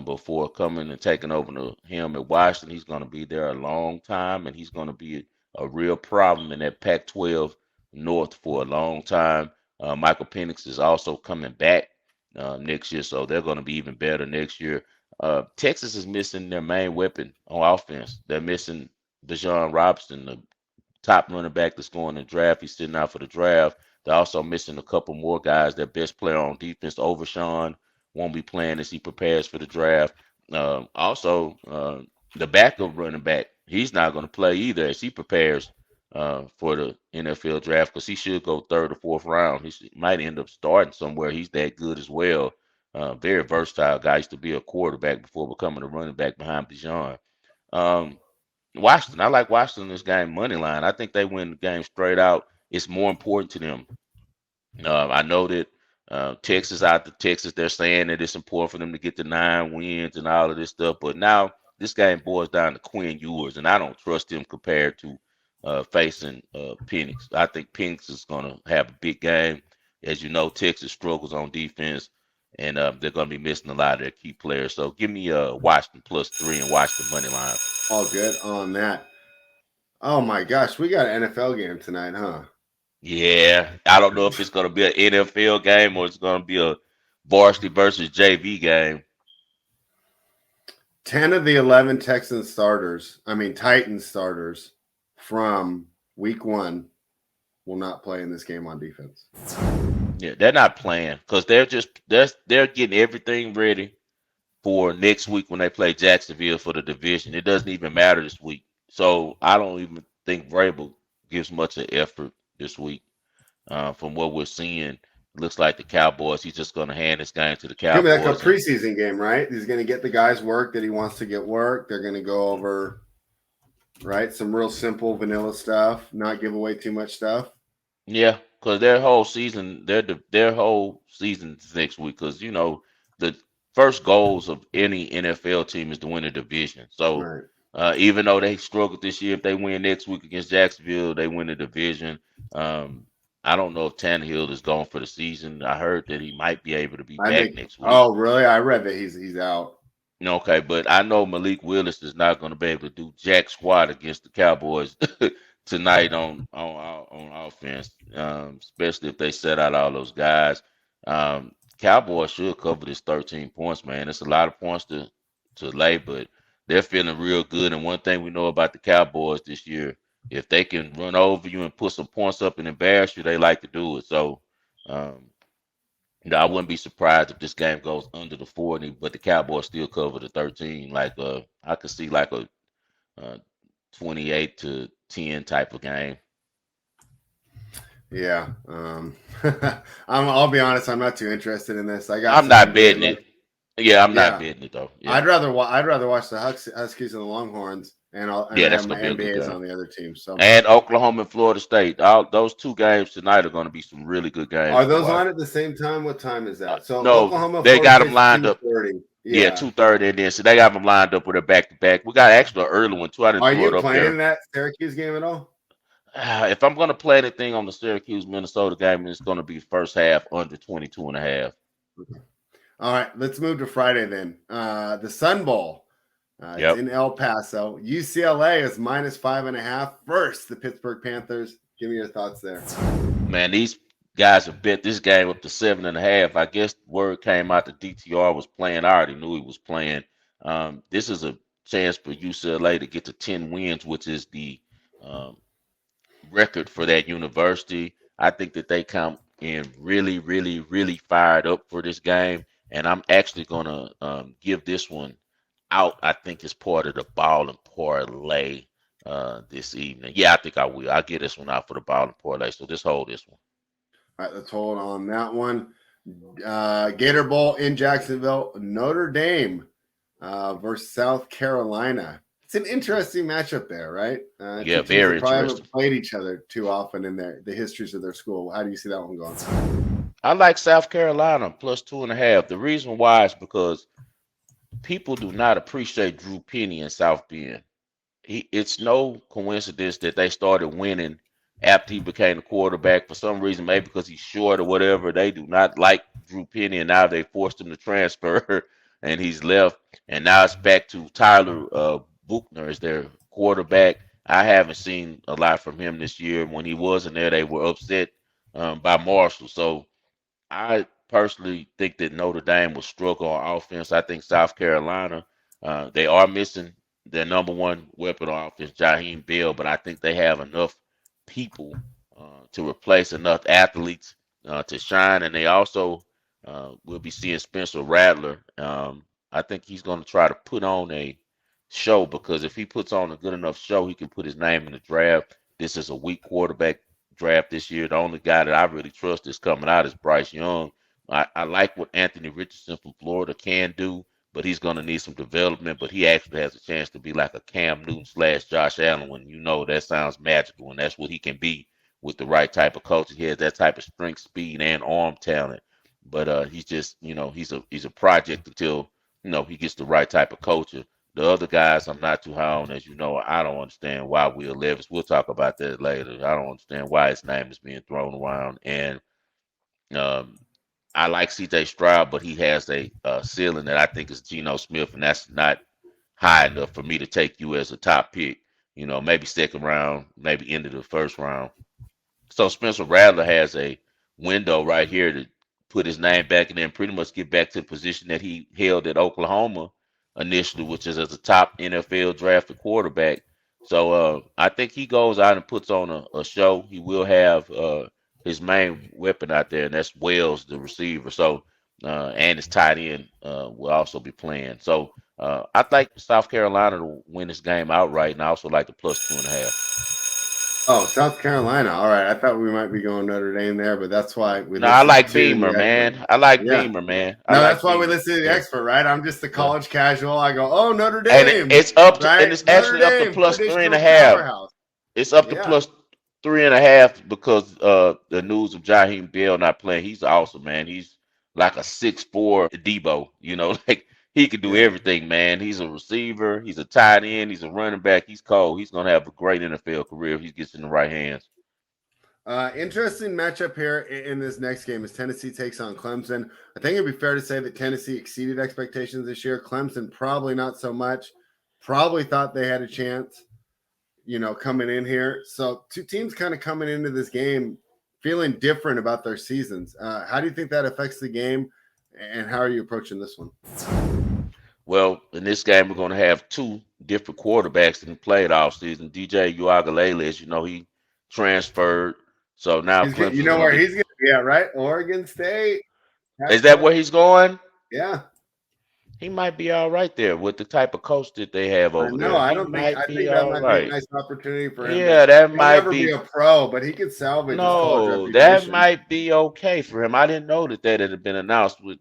before coming and taking over to him at Washington. He's going to be there a long time, and he's going to be a real problem in that Pac-12 North for a long time. Michael Penix is also coming back next year, so they're going to be even better next year. Texas is missing their main weapon on offense. They're missing Deshaun Robinson, the top running back that's going to the draft. He's sitting out for the draft. They're also missing a couple more guys. Their best player on defense, Overshawn, won't be playing as he prepares for the draft. The backup running back, he's not going to play either as he prepares for the NFL draft because he should go third or fourth round. Might end up starting somewhere. He's that good as well. Very versatile guy. Used to be a quarterback before becoming a running back behind Bijan. Um, Washington, I like Washington in this game money line. I think they win the game straight out. It's more important to them. I know that Texas out to Texas, they're saying that it's important for them to get the 9 wins and all of this stuff. But now this game boils down to Quinn Ewers, and I don't trust him compared to facing Penix. I think Penix is going to have a big game. As you know, Texas struggles on defense, and they're going to be missing a lot of their key players. So give me Washington plus 3 and Washington money line. All good on that. Oh my gosh, we got an NFL game tonight, huh? Yeah, I don't know if it's going to be an NFL game or it's going to be a varsity versus JV game. 10 of the 11 Texans starters, I mean Titans starters from week 1 will not play in this game on defense. Yeah, they're not playing because they're getting everything ready for next week when they play Jacksonville for the division. It doesn't even matter this week. So I don't even think Vrabel gives much of effort this week. From what we're seeing, it looks like the Cowboys, he's just going to hand this game to the It's gonna be like a Cowboys. And preseason game, right? He's gonna get the guys work that he wants to get work. They're gonna go over, right, some real simple vanilla stuff, not give away too much stuff. yeah, because their whole season's next week. Because the first goals of any NFL team is to win a division. So Right. even though they struggled this year, if they win next week against Jacksonville, they win the division. Um, I don't know if Tannehill is gone for the season. I heard that he might be able to be I back think. next week. Oh, really? I read that he's out. Okay, but I know Malik Willis is not going to be able to do jack squat against the Cowboys tonight on offense, especially if they set out all those guys. Cowboys should cover this 13 points, man. It's a lot of points to lay, but they're feeling real good. And one thing we know about the Cowboys this year, if they can run over you and put some points up and embarrass you, they like to do it. So. Um, I wouldn't be surprised if this game goes under the 40, but the Cowboys still cover the 13. Like I could see like a 28-10 type of game. Yeah. I'll be honest. I'm not too interested in this. I got I'm some not NBA betting love. it. Yeah, I'm not Yeah. betting it though. Yeah, I'd rather watch the Huskies and the Longhorns, and I yeah, that's have my gonna be a good NBAs game. on the other team. So, And Oklahoma and Florida State. All those two games tonight are going to be some really good games are to those watch. on at the same time? What time is that? So No, Oklahoma, they Florida got them State's lined up. 2:30. Yeah, Yeah. 2:30, and then so they got them lined up with a back to back. We got actually an early one too. I didn't Are throw you it up playing there. that Syracuse game at all? If I'm going to play anything on the Syracuse Minnesota game, it's going to be first half under 22 and a half. All right, let's move to Friday then. The Sun Bowl. It's Yep. in El Paso. UCLA is -5.5 versus the Pittsburgh Panthers. Give me your thoughts there. Man, these guys have bet this game up to 7.5. I guess word came out that DTR was playing. I already knew he was playing. This is a chance for UCLA to get to 10 wins, which is the um, record for that university. I think that they come in really, really, really fired up for this game, and I'm actually gonna give this one out. I think it's part of the ball and parlay this evening. Yeah, I think I will. I'll get this one out for the ball and parlay. So just hold this one. All right, let's hold on that one. Gator Bowl in Jacksonville. Notre Dame versus South Carolina. It's an interesting matchup there, right? Yeah, Two teams very that probably interesting. haven't played each other too often in the histories of their school. How do you see that one going? I like South Carolina plus 2.5. The reason why is because people do not appreciate Drew Penny in South Bend. It's no coincidence that they started winning after he became the quarterback for some reason, maybe because he's short or whatever. They do not like Drew Penny, and now they forced him to transfer, and he's left. And now it's back to Tyler Buchner as their quarterback. I haven't seen a lot from him this year. When he wasn't there, they were upset by Marshall. So I personally think that Notre Dame will struggle on offense. I think South Carolina, they are missing their number one weapon on offense, Jaheim Bell, but I think they have enough people to replace enough athletes to shine. And they also will be seeing Spencer Rattler. I think he's going to try to put on a show because if he puts on a good enough show, he can put his name in the draft. This is a weak quarterback draft this year. The only guy that I really trust is coming out is Bryce Young. I like what Anthony Richardson from Florida can do, but he's going to need some development. But he actually has a chance to be like a Cam Newton slash Josh Allen. When that sounds magical, and that's what he can be with the right type of coach. He has that type of strength, speed, and arm talent. But he's just, he's a project until he gets the right type of coach. The other guys, I'm not too high on, as you know. I don't understand why Will Levis. We'll talk about that later. I don't understand why his name is being thrown around. And um, I like C.J. Stroud, but he has a ceiling that I think is Geno Smith, and that's not high enough for me to take you as a top pick. Maybe second round, maybe into the first round. So Spencer Rattler has a window right here to put his name back and then pretty much get back to the position that he held at Oklahoma initially, which is as a top NFL drafted quarterback. So I think he goes out and puts on a show. He will have his main weapon out there, and that's Wells, the receiver. So and his tight end will also be playing. So I think South Carolina to win this game outright, and I also like the plus 2.5. Oh, South Carolina. All right. I thought we might be going Notre Dame there, but that's why we No, I listened like to Beamer, the expert. man. I like Yeah. Beamer, man. I No, that's like why we Beamer. listen to the Yeah, expert, right? I'm just the yeah. college casual. I go, oh, Notre And Dame, it's up to, and right? it's Notre actually up to Dame, plus three and a traditional half. powerhouse. It's up to Yeah. plus 3.5 because the news of Jaheim Bell not playing. He's awesome, man. He's like a 6'4" Debo. Like he can do Yeah. everything, man. He's a receiver. He's a tight end. He's a running back. He's cold. He's gonna have a great NFL career if he gets in the right hands. Interesting matchup here in this next game as Tennessee takes on Clemson. I think it'd be fair to say that Tennessee exceeded expectations this year. Clemson probably not so much. Probably thought they had a chance, coming in here. So two teams kind of coming into this game feeling different about their seasons. How do you think that affects the game, and how are you approaching this one? Well, in this game, we're going to have two different quarterbacks that played all season. DJ Uiagalelei, as you know, he transferred. So now You Clemson's know going where to be. he's going to be at, right? Oregon State. Is that where he's going? Yeah, He might be all right there with the type of coach that they have I over know. there. I He don't think might I be think that all might be a right. nice opportunity for him to. Yeah, that He'll might never be be. a pro, but he could salvage his college No, that reputation. might be okay for him. I didn't know that had been announced with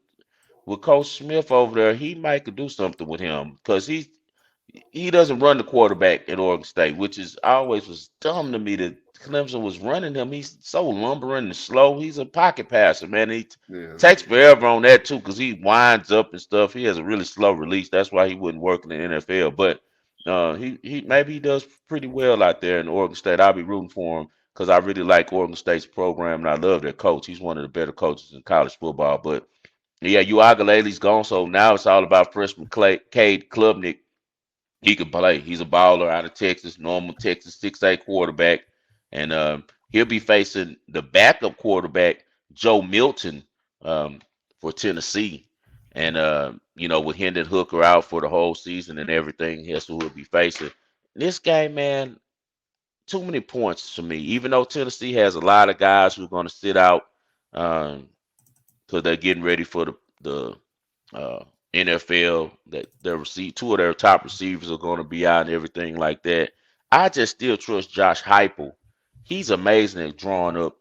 Coach Smith over there. He might could do something with him because he doesn't run the quarterback at Oregon State, which is always was dumb to me that Clemson was running him. He's so lumbering and slow. He's a pocket passer, man. He Yeah. takes forever on that too because he winds up and stuff. He has a really slow release. That's why he wouldn't work in the NFL. But he maybe he does pretty well out there in Oregon State. I'll be rooting for him because I really like Oregon State's program and I love their coach. He's one of the better coaches in college football. But yeah, Uiagalelei's gone, so now it's all about freshman Cade Klubnik. He can play. He's a baller out of Texas, normal Texas 6'8" quarterback. And he'll be facing the backup quarterback, Joe Milton, for Tennessee. And, with Hendon Hooker out for the whole season and everything, that's who he'll be facing. This game, man, too many points to me. Even though Tennessee has a lot of guys who are going to sit out um, because they're getting ready for the uh, NFL. That two of their top receivers are going to be out and everything like that. I just still trust Josh Heupel. He's amazing at drawing up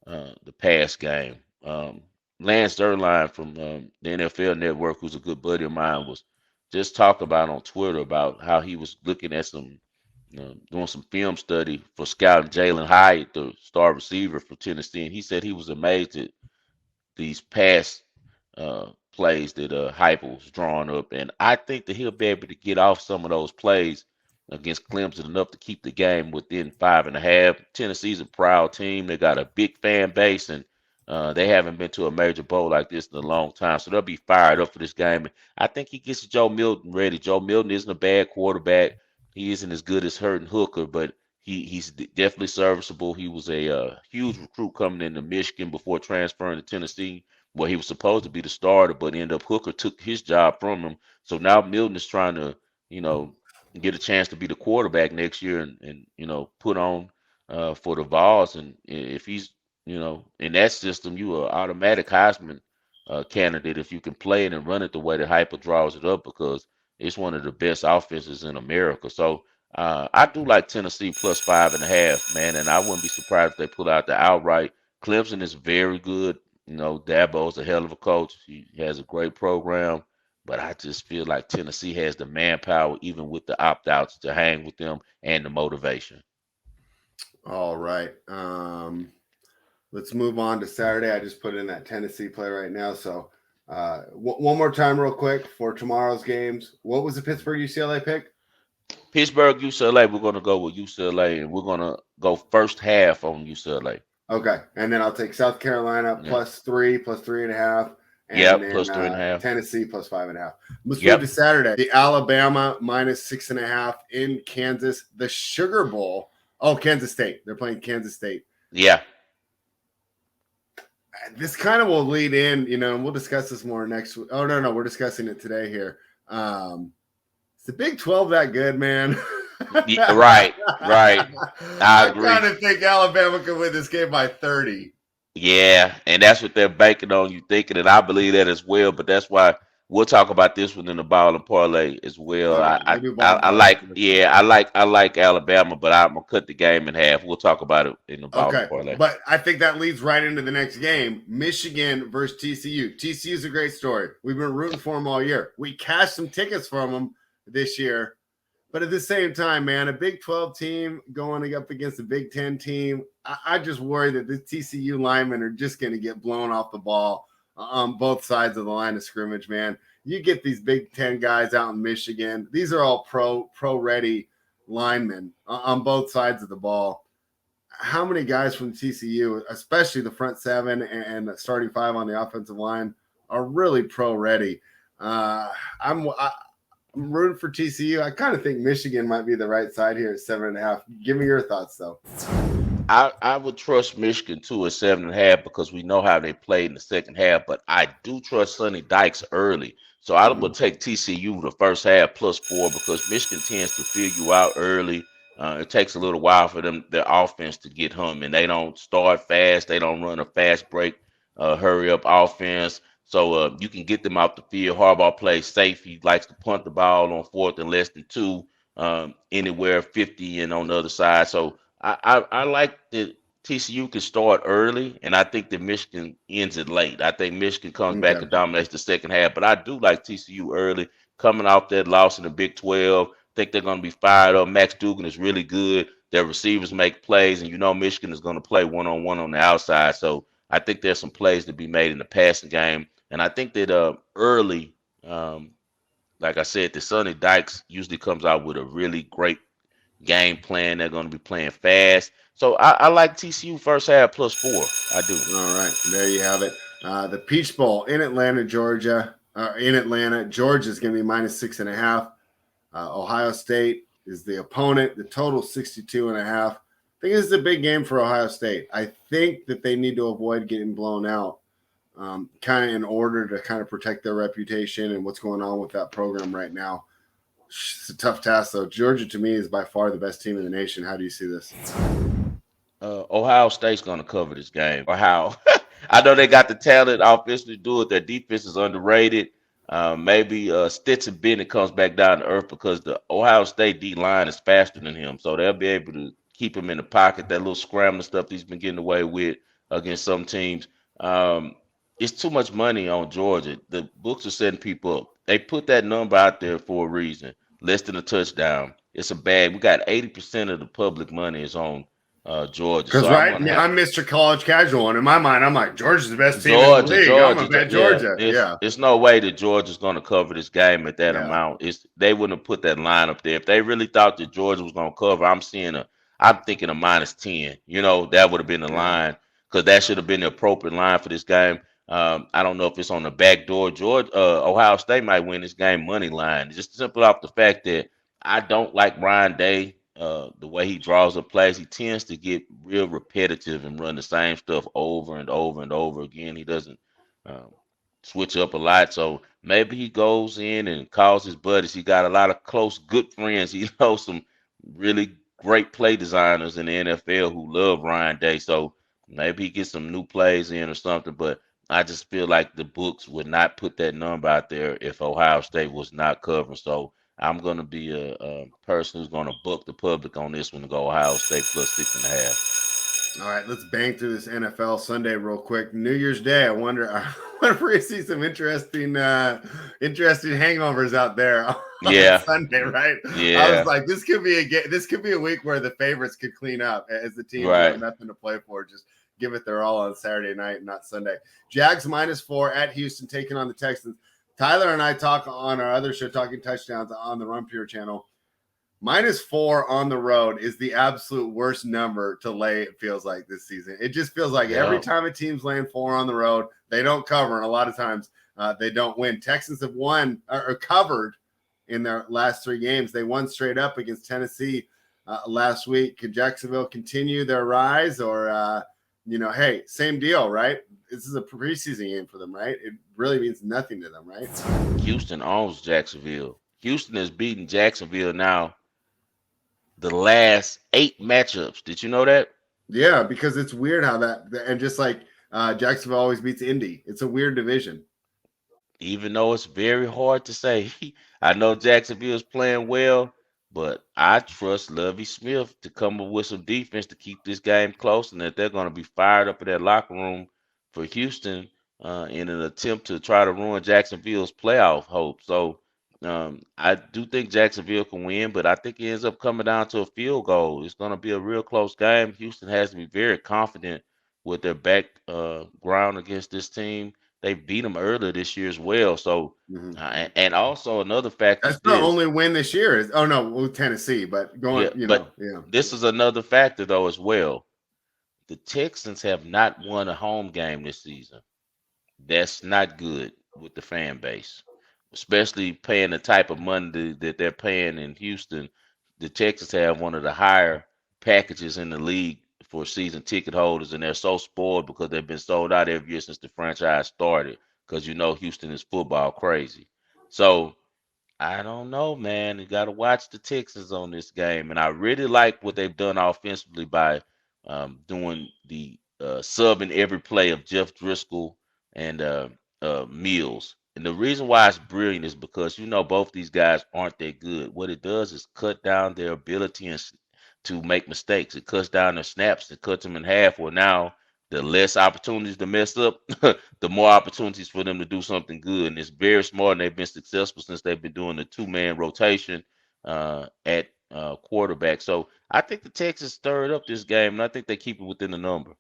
the pass game. Lance Zierlein from the NFL Network, who's a good buddy of mine, was just talking about on Twitter about how he was looking at doing some film study for scouting Jalen Hyatt, the star receiver for Tennessee, and he said he was amazed at these past plays that Heupel was drawing up, and I think that he'll be able to get off some of those plays against Clemson enough to keep the game within 5.5. Tennessee's a proud team; they got a big fan base, and they haven't been to a major bowl like this in a long time, so they'll be fired up for this game. I think he gets Joe Milton ready. Joe Milton isn't a bad quarterback. He isn't as good as Hurton Hooker, but he's definitely serviceable. He was a huge recruit coming into Michigan before transferring to Tennessee. Well, he was supposed to be the starter, but ended up Hooker took his job from him. So now Milton is trying to, you know, get a chance to be the quarterback next year and put on for the Vols. And if he's, in that system, you are automatic Heisman candidate if you can play it and run it the way that Hyper draws it up because it's one of the best offenses in America. So I do like Tennessee plus 5.5, man, and I wouldn't be surprised if they pull out the outright. Clemson is very good. Dabo's a hell of a coach. He has a great program, but I just feel like Tennessee has the manpower, even with the opt-outs, to hang with them and the motivation. All right. Let's move on to Saturday. I just put in that Tennessee play right now. So one more time real quick for tomorrow's games. What was the Pittsburgh UCLA pick? Pittsburgh, UCLA, we're going to go with UCLA, and we're going to go first half on UCLA. Okay. And then I'll take South Carolina plus 3.5. And Yep, then plus 3.5. Tennessee plus 5.5. Let's Yep. move to Saturday. The Alabama minus 6.5 in Kansas. The Sugar Bowl. Oh, Kansas State. They're playing Kansas State. Yeah. This kind of will lead in, and we'll discuss this more next week. Oh, no, we're discussing it today here. Is the Big 12 that good, man? Yeah, right. I I agree. kind of think Alabama could win this game by 30. Yeah, and that's what they're banking on you thinking, and I believe that as well. But that's why we'll talk about this one in the ball and parlay as well. Okay, we do ball and I parlay like, first. yeah, I like Alabama, but I'm gonna cut the game in half. We'll talk about it in the ball and Okay, parlay. but I think that leads right into the next game, Michigan versus TCU. TCU is a great story. We've been rooting for them all year. We cashed some tickets from them this year. But at the same time, man, a Big 12 team going up against a Big 10 team, I just worry that the TCU linemen are just going to get blown off the ball on both sides of the line of scrimmage, man. You get these Big 10 guys out in Michigan. These are all pro-ready linemen on both sides of the ball. How many guys from TCU, especially the front seven and the starting five on the offensive line, are really pro-ready? I'm rooting for TCU. I kind of think Michigan might be the right side here at 7.5. Give me your thoughts, though. I would trust Michigan too at 7.5 because we know how they played in the second half. But I do trust Sonny Dykes early, so I would take TCU the first half +4 because Michigan tends to fill you out early. It takes a little while for them their offense to get humming. They don't start fast. They don't run a fast break, hurry up offense. So you can get them off the field. Harbaugh plays safe. He likes to punt the ball on 4th and less than 2, anywhere 50 and on the other side. So I like that TCU can start early, and I think that Michigan ends it late. I think Michigan comes back Okay. and dominates the second half, but I do like TCU early, coming off that loss in the Big 12. Think they're going to be fired up. Max Duggan is really good. Their receivers make plays, and you know Michigan is going to play one-on-one on the outside. So I think there's some plays to be made in the passing game, and I think that early, like I said, the Sonny Dykes usually comes out with a really great game plan. They're going to be playing fast. So I like TCU first half +4. I do. All right. There you have it. The Peach Bowl in Atlanta, Georgia. Georgia is going to be -6.5. Ohio State is the opponent. The total 62.5. I think this is a big game for Ohio State. I think that they need to avoid getting blown out, kind of in order to kind of protect their reputation and what's going on with that program right now. It's a tough task, though. Georgia, to me, is by far the best team in the nation. How do you see this? Ohio State's going to cover this game. Ohio, I know they got the talent offensively to do it. Their defense is underrated. Maybe Stetson Bennett comes back down to earth because the Ohio State D line is faster than him, so they'll be able to keep him in the pocket. That little scrambling stuff he's been getting away with against some teams. Um, it's too much money on Georgia. The books are setting people up. They put that number out there for a reason. Less than a touchdown. It's a bag. We got 80% of the public money is on Georgia. Because So I'm gonna have I'm Mr. College Casual, and in my mind, I'm like Georgia's the best team in the Georgia, league. I'm gonna Georgia, bet yeah. Georgia. It's Yeah, it's no way that Georgia's gonna cover this game at that yeah, amount. It's they wouldn't have put that line up there. If they really thought that Georgia was gonna cover, I'm thinking a -10. You know, that would have been the yeah. line because that should have been the appropriate line for this game. I don't know if it's on the back door. Ohio State might win this game money line. Just simple off the fact that I don't like Ryan Day. The way he draws up plays, he tends to get real repetitive and run the same stuff over and over and over again. He doesn't um, switch up a lot. So maybe he goes in and calls his buddies. He got a lot of close, good friends. He knows some really great play designers in the NFL who love Ryan Day. So maybe he gets some new plays in or something. But I just feel like the books would not put that number out there if Ohio State was not covering. So I'm going to be a person who's going to book the public on this one to go Ohio State +6.5. All right, let's bang through this NFL Sunday real quick. New Year's Day. I wonder if we're gonna see some interesting hangovers out there on Yeah, Sunday, right? I was yeah, like, this could be a game. This could be a week where the favorites could clean up as the teams have right. nothing to play for. Just give it their all on Saturday night, not Sunday. Jags -4 at Houston, taking on the Texans. Tyler and I talk on our other show, Talking Touchdowns, on the Run Pure channel. -4 on the road is the absolute worst number to lay, it feels like, this season. It just feels like every time a team's laying 4 on the road, they don't cover, and a lot of times they don't win. Texans have won or covered in their last 3 games. They won straight up against Tennessee last week. Could Jacksonville continue their rise, or hey, same deal, right? This is a preseason game for them, right? It really means nothing to them, right? Houston owns Jacksonville. Houston has beaten Jacksonville now the last 8 matchups. Did you know that? Yeah, because it's weird how that, and just like Jacksonville always beats Indy. It's a weird division. Even though it's very hard to say. I know Jacksonville's playing well, but I trust Lovie Smith to come up with some defense to keep this game close, and that they're going to be fired up in that locker room for Houston in an attempt to try to ruin Jacksonville's playoff hope. So I do think Jacksonville can win, but I think it ends up coming down to a field goal. It's going to be a real close game. Houston has to be very confident with their background against this team. They beat them earlier this year as well. So, Mm-hmm. and also another factor is That's the this. only win this year. Is oh no, well, Tennessee, but Yeah, going, but yeah. this is another factor though as well. The Texans have not won a home game this season. That's not good with the fan base, especially paying the type of money that they're paying in Houston. The Texans have one of the higher packages in the league for season ticket holders, and they're so spoiled because they've been sold out every year since the franchise started. Because Houston is football crazy. So I don't know, man. You got to watch the Texans on this game, and I really like what they've done offensively by doing the subbing every play of Jeff Driscoll and Mills. And the reason why it's brilliant is because both these guys aren't that good. What it does is cut down their ability to make mistakes. It cuts down their snaps. It cuts them in half. Well, now the less opportunities to mess up, the more opportunities for them to do something good. And it's very smart, and they've been successful since they've been doing the two-man rotation at quarterback. So I think the Texans stirred up this game, and I think they keep it within the number.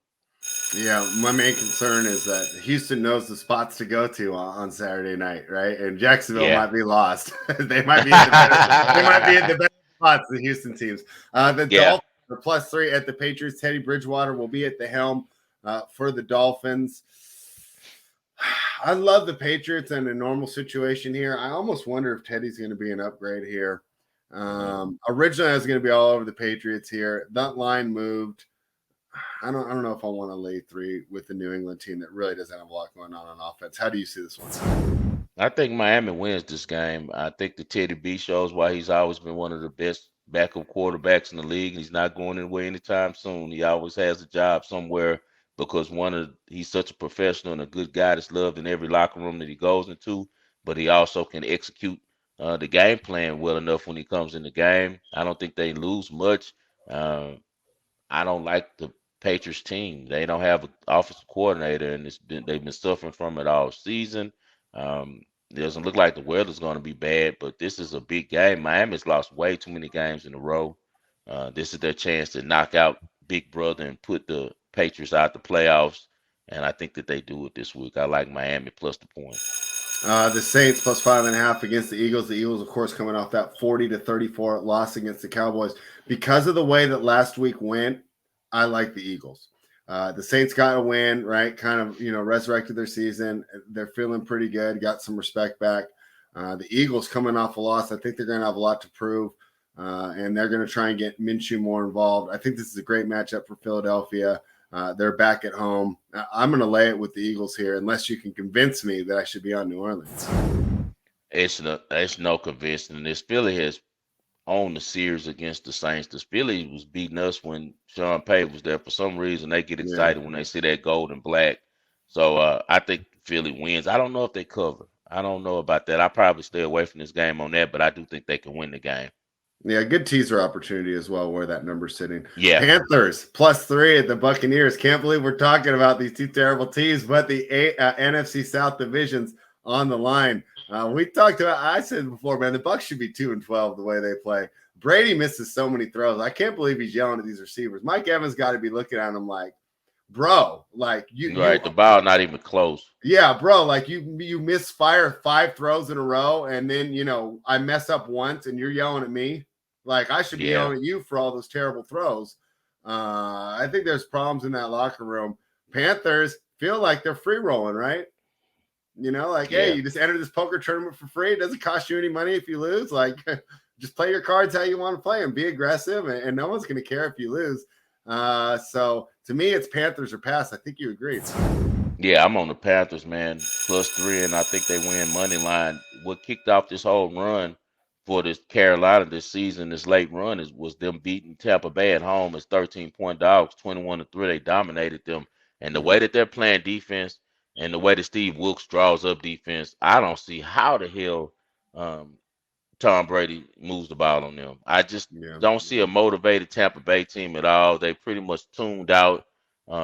Yeah, my main concern is that Houston knows the spots to go to on Saturday night, right? And Jacksonville Yeah. might be lost. They might be in the better, they might be in the better spots, the Houston teams. The Yeah. Dolphins are +3 at the Patriots. Teddy Bridgewater will be at the helm for the Dolphins. I love the Patriots in a normal situation here. I almost wonder if Teddy's going to be an upgrade here. Originally, I was going to be all over the Patriots here. That line moved. I don't know if I want to lay 3 with the New England team that really doesn't have a lot going on offense. How do you see this one? I think Miami wins this game. I think the Teddy B shows why he's always been one of the best backup quarterbacks in the league. He's not going anywhere anytime soon. He always has a job somewhere because he's such a professional and a good guy that's loved in every locker room that he goes into. But he also can execute the game plan well enough when he comes in the game. I don't think they lose much. Uh, I don't like the Patriots team. They don't have an offensive coordinator, and they've been suffering from it all season. It doesn't look like the weather's going to be bad, but this is a big game. Miami's lost way too many games in a row. This is their chance to knock out Big Brother and put the Patriots out the playoffs, and I think that they do it this week. I like Miami plus the point. The Saints +5.5 against the Eagles. The Eagles, of course, coming off that 40-34 loss against the Cowboys. Because of the way that last week went, I like the Eagles. The Saints got a win, right? Kind of, resurrected their season. They're feeling pretty good, got some respect back. The Eagles coming off a loss, I think they're going to have a lot to prove, and they're going to try and get Minshew more involved. I think this is a great matchup for Philadelphia. They're back at home. I'm going to lay it with the Eagles here, unless you can convince me that I should be on New Orleans. It's no convincing. This Philly has owned the series against the Saints. The Philly was beating us when Sean Payton was there. For some reason, they get excited when they see that gold and black. So I think Philly wins. I don't know if they cover. I don't know about that. I probably stay away from this game on that, but I do think they can win the game. Yeah, good teaser opportunity as well where that number's sitting. Yeah. Panthers +3 at the Buccaneers. Can't believe we're talking about these two terrible teams, but the NFC South division's on the line. We talked about, I said before, man, the Bucs should be 2-12 the way they play. Brady misses so many throws. I can't believe he's yelling at these receivers. Mike Evans got to be looking at him like, bro, like the ball not even close. Yeah, bro, like you misfire 5 throws in a row, and then I mess up once and you're yelling at me. Like, I should be yelling at you for all those terrible throws. I think there's problems in that locker room. Panthers feel like they're free rolling, right? Hey, you just enter this poker tournament for free. It doesn't cost you any money if you lose. Like, just play your cards how you want to play them. Be aggressive, and no one's going to care if you lose. So to me, it's Panthers or pass. I think you agree. Yeah, I'm on the Panthers, man. +3, and I think they win money line. What kicked off this whole run for this Carolina this season, this late run was them beating Tampa Bay at home as 13-point dogs, 21-3. They dominated them, and the way Mhm. that they're playing defense and the way that Steve Wilkes draws up defense, I don't see how the hell um, Tom Brady moves the ball on them. I just Yeah. don't see a motivated Tampa Bay team at all. They pretty much tuned out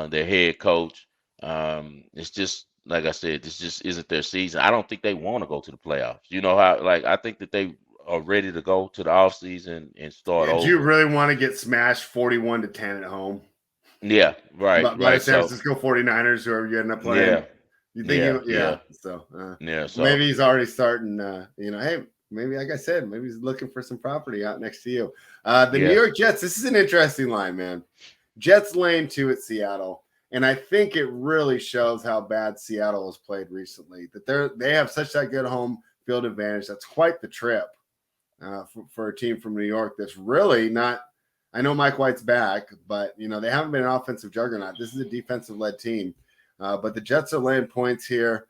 their head coach. It's just like I said, this just isn't their season. I don't think they want to go to the playoffs. You know how? Like I think that they are ready to go to the offseason and start Yeah. Do you over. really want to get smashed 41-10 at home Yeah, right, by the right. San So Francisco 49ers, whoever you end up playing? yeah, You think yeah, yeah. yeah, So yeah. So maybe he's already starting, hey, maybe, like I said, maybe he's looking for some property out next to you. The New yeah, York Jets, this is an interesting line, man. Jets lane 2 at Seattle. And I think it really shows how bad Seattle has played recently. That they have such that good home field advantage. That's quite the trip for a team from New York. That's really not. I know Mike White's back, but they haven't been an offensive juggernaut. This is a defensive led team, but the Jets are laying points here.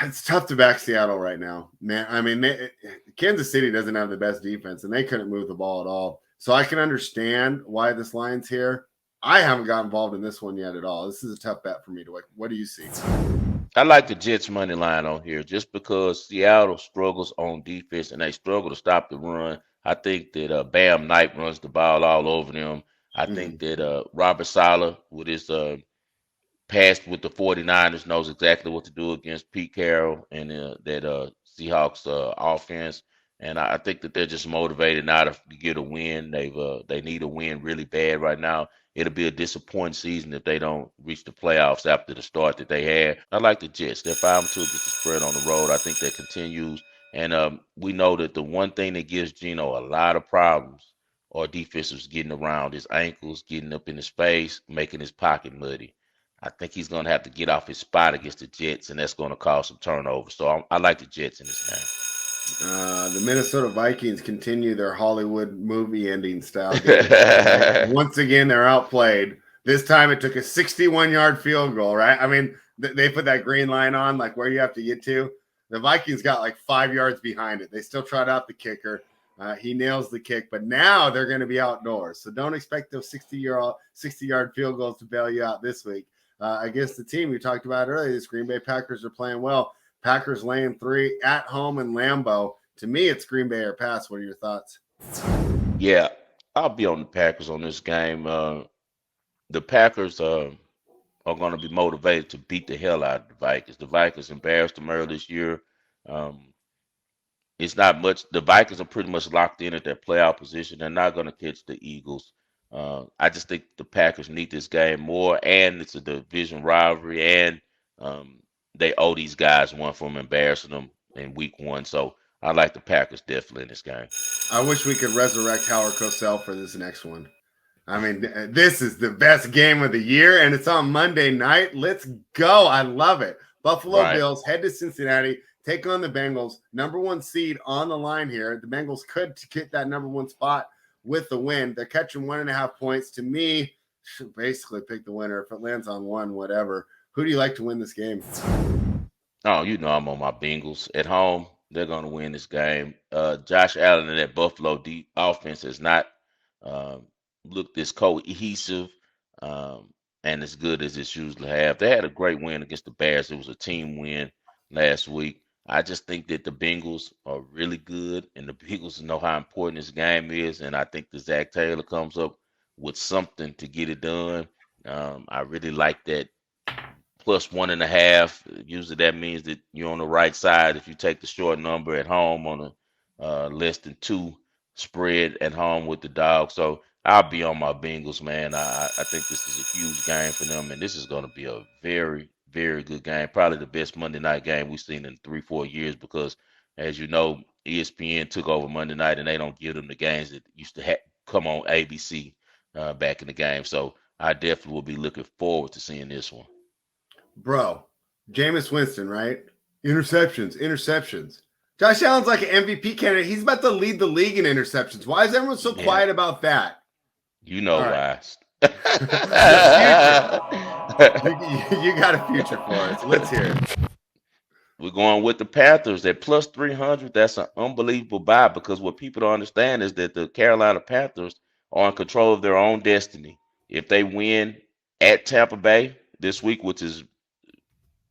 It's tough to back Seattle right now, man. I mean, Kansas City doesn't have the best defense, and they couldn't move the ball at all. So I can understand why this line's here. I haven't got involved in this one yet at all. This is a tough bet for me. What do you see? I like the Jets money line on here just because Seattle struggles on defense and they struggle to stop the run. I think that Bam Knight runs the ball all over them. I think Mhm. that Robert Sala with his past with the 49ers knows exactly what to do against Pete Carroll and that Seahawks offense. And I think that they're just motivated now to get a win. They need a win really bad right now. It'll be a disappointing season if they don't reach the playoffs after the start that they had. I like the Jets. They're 5-2 against the spread on the road. I think that continues. And we know that the one thing that gives Gino a lot of problems are defensives getting around his ankles, getting up in his face, making his pocket muddy. I think he's going to have to get off his spot against the Jets, and that's going to cause some turnovers. So I like the Jets in this The Minnesota Vikings continue their Hollywood movie ending style game. Right? game. Once again, they're outplayed. This time it took a 61-yard field goal, right? I mean, they put that green line on, like where you have to get to. The Vikings got like 5 yards behind it. They still tried out the kicker. He nails the kick, but now they're going to be outdoors. So don't expect those 60-yard field goals to bail you out this week. Against the team we talked about earlier, these Green Bay Packers are playing well. Packers laying 3 at home in Lambeau. To me, it's Green Bay or pass. What are your thoughts? Yeah, I'll be on the Packers on this game. The Packers are going to be motivated to beat the hell out of the Vikings. The Vikings embarrassed them earlier this year. Um, it's not much. The Vikings are pretty much locked in at their playoff position. They're not going to catch the Eagles. I just think the Packers need this game more, and it's a division rivalry, and um, they owe these guys one from embarrassing them in week 1. So I like the Packers definitely in this game. I wish we could resurrect Howard Cosell for this next one. I mean, this is the best game of the year, and it's on Monday night. Let's go. I love it. Buffalo Right. Bills head to Cincinnati, take on the Bengals. Number 1 seed on the line here. The Bengals could get that number 1 spot with the win. They're catching 1.5 points. To me, should basically pick the winner. If it lands on 1, whatever. Who do you like to win this game? Oh, I'm on my Bengals at home. They're going to win this game. Josh Allen and that Buffalo deep offense has not um, looked this cohesive um, and as good as it's usually have. They had a great win against the Bears. It was a team win last week. I just think that the Bengals are really good, and the Bengals know how important this game is. And I think that Zach Taylor comes up with something to get it done. I really like that plus 1.5. Usually that means that you're on the right side if you take the short number at home on a less than 2 spread at home with the dog. So I'll be on my Bengals, man. I think this is a huge game for them, and this is going to be a very, very good game. Probably the best Monday night game we've seen in 3, 4 years because, as you know, ESPN took over Monday night, and they don't give them the games that used to come on ABC back in the game. So I definitely will be looking forward to seeing this one. Bro, Jameis Winston, right? Interceptions. Josh Allen's like an MVP candidate. He's about to lead the league in interceptions. Why is everyone so Yeah, quiet about that? you know All right. why. The future. You got a future for us. Let's hear it. We're going with the Panthers at plus 300. That's an unbelievable buy because what people don't understand is that the Carolina Panthers are in control of their own destiny. If they win at Tampa Bay this week, which is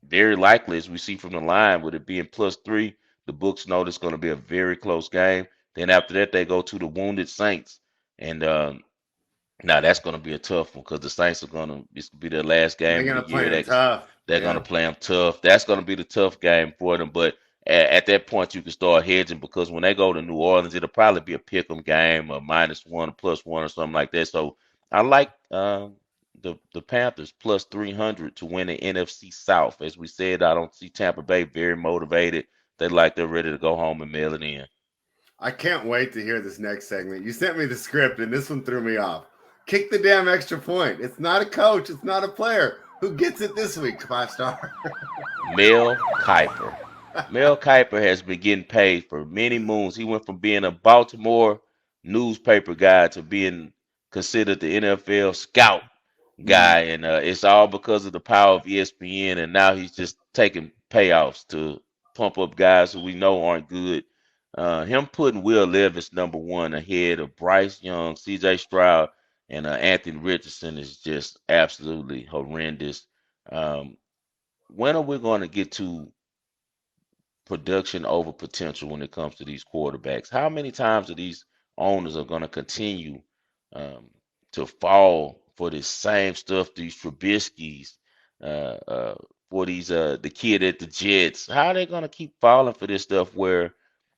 very likely, as we see from the line, with it being plus three, the books know it's going to be a very close game. Then after that, they go to the Wounded Saints. And now that's going to be a tough one because the Saints are going to, this could be their last They're game of the gonna play year. them tough. They're going to Yeah. play them tough. That's going to be the tough game for them. But at that point, you can start hedging because when they go to New Orleans, it'll probably be a pick 'em game, a -1, a +1, or something like that. So I like the Panthers plus 300 to win the NFC South. As we said, I don't see Tampa Bay very motivated. They're ready to go home and mail it in. I can't wait to hear this next segment. You sent me the script, and this one threw me off. Kick the damn extra point. It's not a coach. It's not a player. Who gets it this week, 5-star? Mel Kiper. Mel Kiper has been getting paid for many moons. He went from being a Baltimore newspaper guy to being considered the NFL scout guy, and it's all because of the power of ESPN. And now he's just taking payoffs to pump up guys who we know aren't good. Him putting Will Levis number one ahead of Bryce Young, C.J. Stroud, and Anthony Richardson is just absolutely horrendous. Um, when are we going to get to production over potential when it comes to these quarterbacks? How many times are these owners are going to continue um, to fall for this same stuff? These Trubisky's, uh, uh, for these the kid at the Jets. How are they going to keep falling for this stuff? Where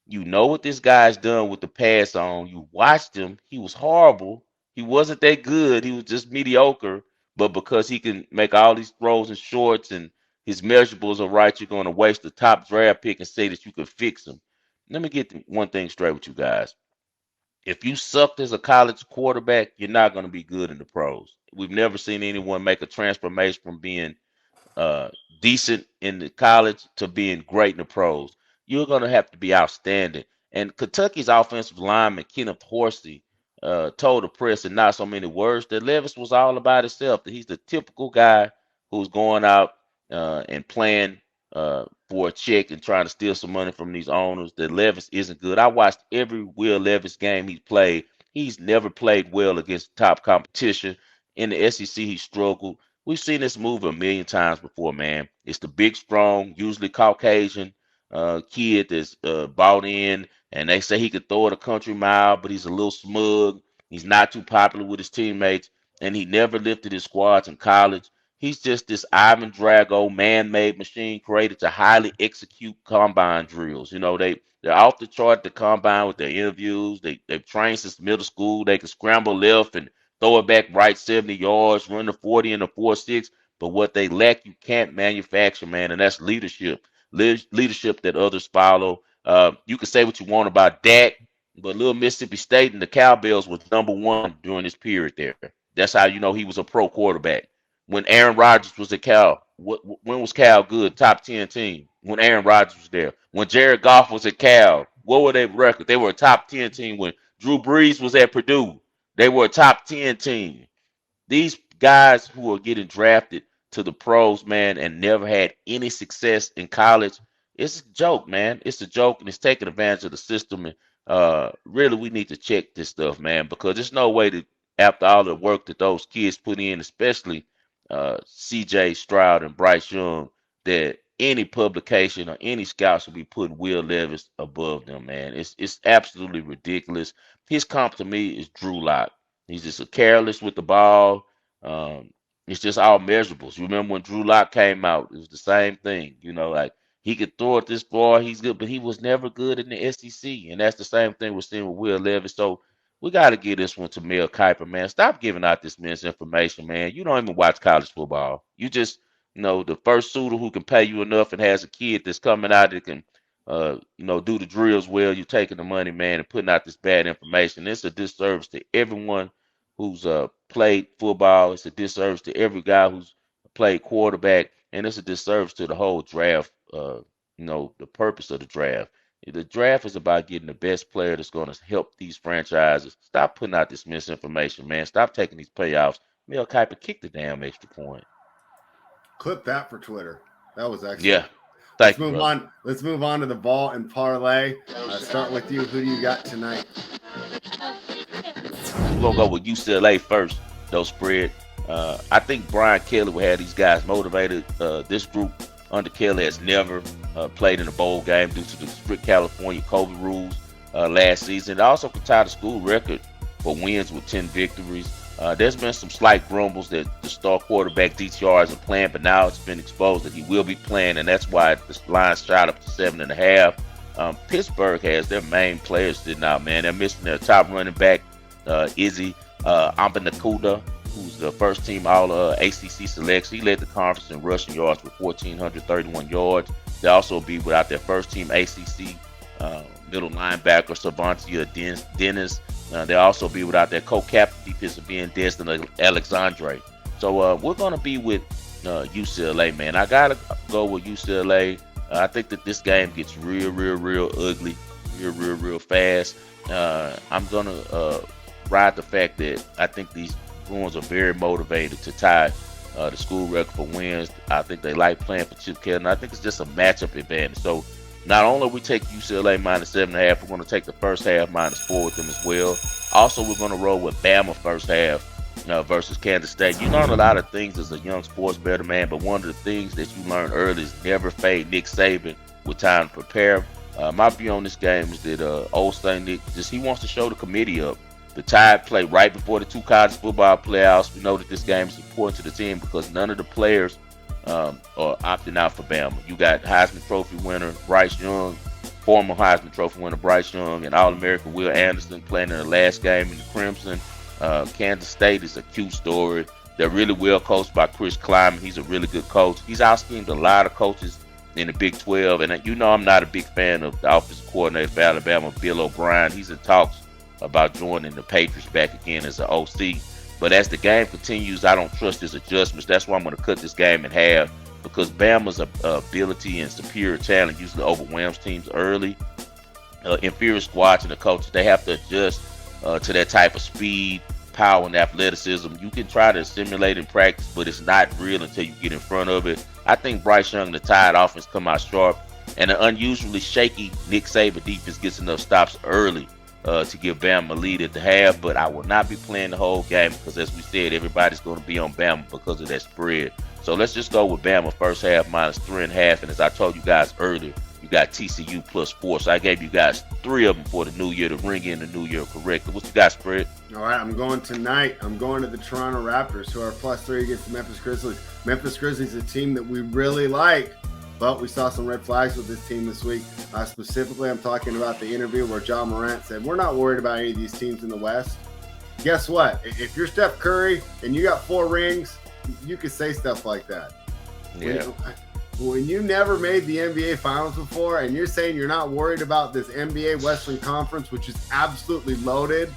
you know what this guy's done with the pass on. You watched him. He was horrible. He wasn't that good. He was just mediocre. But because he can make all these throws in shorts and his measurables are right, you're going to waste the top draft pick and say that you could fix him. Let me get one thing straight with you guys. If you sucked as a college quarterback, you're not going to be good in the pros. We've never seen anyone make a transformation from being uh, decent in the college to being great in the pros. You're going to have to be outstanding. And Kentucky's offensive lineman, Kenneth Horsey, told the press in not so many words that Levis was all about himself, that he's the typical guy who's going out and playing for a check and trying to steal some money from these owners, that Levis isn't good. I watched every Will Levis game he's played. He's never played well against top competition. In the SEC, he struggled. We've seen this move a million times before, man. It's the big, strong, usually Caucasian kid that's bought in, and they say he could throw it a country mile, but he's a little smug. He's not too popular with his teammates, and he never lifted his squads in college. He's just this Ivan Drago man-made machine created to highly execute combine drills. You know, they're off the chart at the combine with their interviews. They've trained since middle school. They can scramble left and throw it back right 70 yards, run the 40 and the 4.6. But what they lack, you can't manufacture, man, and that's leadership. Leadership that others follow. You can say what you want about Dak, but little Mississippi State and the Cowbells was number one during this period there. That's how you know he was a pro quarterback. When Aaron Rodgers was at Cal, when was Cal good? Top 10 team. When Aaron Rodgers was there. When Jared Goff was at Cal, what were their record? They were a top 10 team. When Drew Brees was at Purdue, they were a top 10 team. These guys who are getting drafted to the pros, man, and never had any success in college, it's a joke, man. It's a joke, and it's taking advantage of the system. And really, we need to check this stuff, man, because there's no way that after all the work that those kids put in, especially C.J. Stroud and Bryce Young, that any publication or any scout should be putting Will Levis above them, man. It's absolutely ridiculous. His comp to me is Drew Lock. He's just a careless with the ball. Um, it's just all measurables. You remember when Drew Lock came out, it was the same thing. You know, like he could throw it this far, he's good, but he was never good in the SEC. And that's the same thing we're seeing with Will Levis. So we got to give this one to Mel Kiper, man. Stop giving out this misinformation, man. You don't even watch college football. You just, the first suitor who can pay you enough and has a kid that's coming out that can, do the drills well. You're taking the money, man, and putting out this bad information. It's a disservice to everyone who's played football. It's a disservice to every guy who's played quarterback, and it's a disservice to the whole draft. The purpose of the draft. The draft is about getting the best player that's going to help these franchises. Stop putting out this misinformation, man. Stop taking these payoffs. Mel Kiper, kick the damn extra point. Clip that for Twitter. That was Yeah, excellent. Let's Thank you, move brother. on. Let's move on to the ball and parlay. Start with you. Who do you got tonight? We're gonna go with UCLA first, though spread. I think Brian Kelly will have these guys motivated. This group under Kelly has never played in a bowl game due to the strict California COVID rules last season. They also could tie the school record for wins with 10 victories. There's been some slight grumbles that the star quarterback DTR isn't playing, but now it's been exposed that he will be playing, and that's why the line shot up to 7.5. Pittsburgh has their main players sitting out, man. They're missing their top running back, Izzy Ambanakuda, who's the first team all ACC selection. He led the conference in rushing yards with 1,431 yards. They also be without their first team ACC middle linebacker, Cervantia Dennis. They'll also be without their co-captain defensive end, Destin Alexandre. So we're going to be with UCLA, man. I got to go with UCLA. I think that this game gets real ugly, real fast. I'm going to ride the fact that I think these Bruins are very motivated to tie the school record for wins. I think they like playing for Chip Kelly, and I think it's just a matchup advantage. So not only we take UCLA minus 7.5, we're going to take the first half -4 with them as well. Also, we're going to roll with Bama first half versus Kansas State. You learn a lot of things as a young sports bettor, man, but one of the things that you learn early is never fade Nick Saban with time to prepare. My view on this game is that old St. Nick, he wants to show the committee up. The Tide play right before the two college football playoffs. We know that this game is important to the team because none of the players are opting out for Bama. You got Heisman Trophy winner Bryce Young, former Heisman Trophy winner Bryce Young, and All-American Will Anderson playing in the last game in the Crimson. Kansas State is a cute story. They're really well coached by Chris Kleiman. He's a really good coach. He's out-schemed a lot of coaches in the Big 12, and you know I'm not a big fan of the offensive coordinator for Alabama, Bill O'Brien. He's in talks about joining the Patriots back again as an OC. But as the game continues, I don't trust his adjustments. That's why I'm going to cut this game in half, because Bama's ability and superior talent usually overwhelms teams early. Inferior squads and the coaches, they have to adjust to that type of speed, power, and athleticism. You can try to simulate in practice, but it's not real until you get in front of it. I think Bryce Young and the Tide offense come out sharp, and an unusually shaky Nick Saban defense gets enough stops early to give Bama a lead at the half, but I will not be playing the whole game because, as we said, everybody's going to be on Bama because of that spread. So let's just go with Bama first half -3.5, and as I told you guys earlier, you got TCU +4. So I gave you guys 3 of them for the new year to ring in the new year correctly. What you got, spread? All right, I'm going tonight. I'm going to the Toronto Raptors, who are +3 against the Memphis Grizzlies. Memphis Grizzlies is a team that we really like, but we saw some red flags with this team this week. Specifically, I'm talking about the interview where John Morant said, we're not worried about any of these teams in the West. Guess what? If you're Steph Curry and you got 4 rings, you could say stuff like that. Yeah. When you never made the NBA Finals before and you're saying you're not worried about this NBA Western Conference, which is absolutely loaded,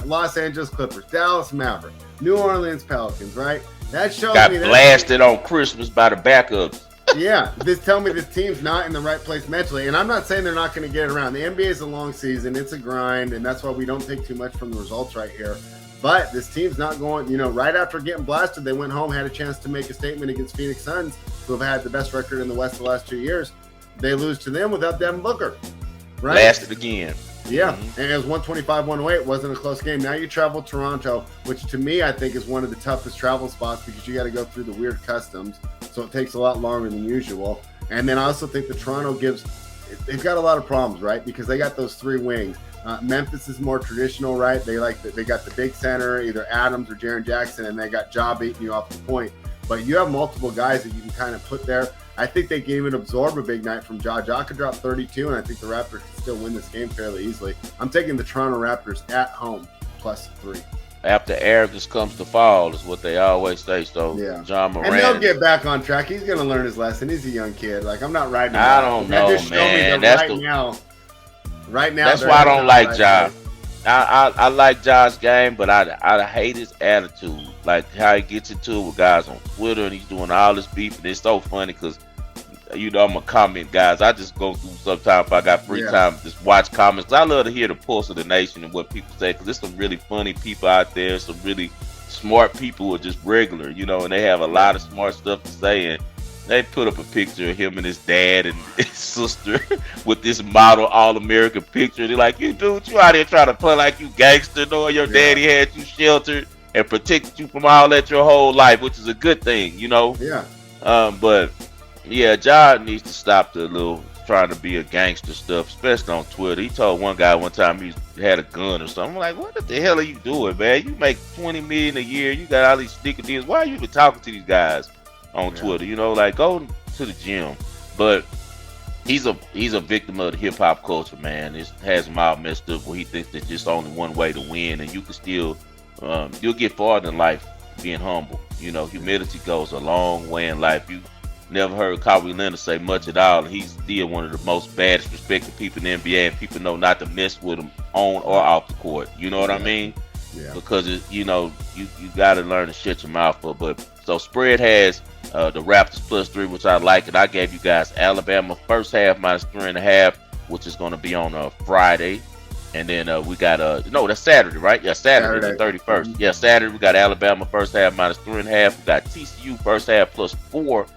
Los Angeles Clippers, Dallas Mavericks, New Orleans Pelicans, right? That shows got me blasted on Christmas by the backups. Yeah, this tell me this team's not in the right place mentally. And I'm not saying they're not going to get it around. The NBA is a long season. It's a grind, and that's why we don't take too much from the results right here. But this team's not going, right after getting blasted, they went home, had a chance to make a statement against Phoenix Suns, who have had the best record in the West the last 2 years. They lose to them without Devin Booker. Right? Blasted again. Yeah, and it was 125-108. It wasn't a close game. Now you travel Toronto, which to me I think is one of the toughest travel spots because you got to go through the weird customs, so it takes a lot longer than usual. And then I also think the Toronto they've got a lot of problems, right? Because they got those 3 wings. Memphis is more traditional, right? They got the big center, either Adams or Jaren Jackson, and they got Ja beating you off the point. But you have multiple guys that you can kind of put there. I think they can even absorb a big night from Ja. Ja could drop 32, and I think the Raptors can still win this game fairly easily. I'm taking the Toronto Raptors at home +3. After arrogance comes the fall is what they always say. So yeah. John Morant. And he'll get back on track. He's going to learn his lesson. He's a young kid. Like, I'm not riding him. I don't know, man. Right now. That's why I don't like Ja. I like Ja's game, but I hate his attitude. Like how he gets into it with guys on Twitter, and he's doing all this beef. And it's so funny because, I'm a comment, guys. I just go through sometimes if I got free time, just watch comments. I love to hear the pulse of the nation and what people say, because there's some really funny people out there, some really smart people who are just regular, and they have a lot of smart stuff to say. And They put up a picture of him and his dad and his sister with this model All-American picture. They're like, you dude, you out here trying to play like you gangster, knowing your Yeah. daddy had you sheltered and protected you from all that your whole life, which is a good thing, you know. Yeah. But yeah, John needs to stop the little trying to be a gangster stuff, especially on Twitter. He told one guy one time he had a gun or something. I'm like, what the hell are you doing, man? You make 20 million a year. You got all these sneaker deals. Why are you even talking to these guys on Yeah. Twitter? You know, like go to the gym. But he's a victim of the hip hop culture, man. It has him all messed up where he thinks there's just only one way to win, and you can still you'll get farther in life being humble. You know, humility goes a long way in life. You never heard Kawhi Leonard say much at all. He's still one of the most baddest respected people in the NBA, and people know not to mess with him on or off the court. You know what I mean? Yeah. Because you know you got to learn to shut your mouth up. But so spread has the Raptors +3, which I like, and I gave you guys Alabama first half -3.5, which is going to be on Friday, and then we got no, that's Saturday, right? Yeah, Saturday the 31st. Mhm. Yeah, Saturday we got Alabama first half -3.5. We got TCU first half +4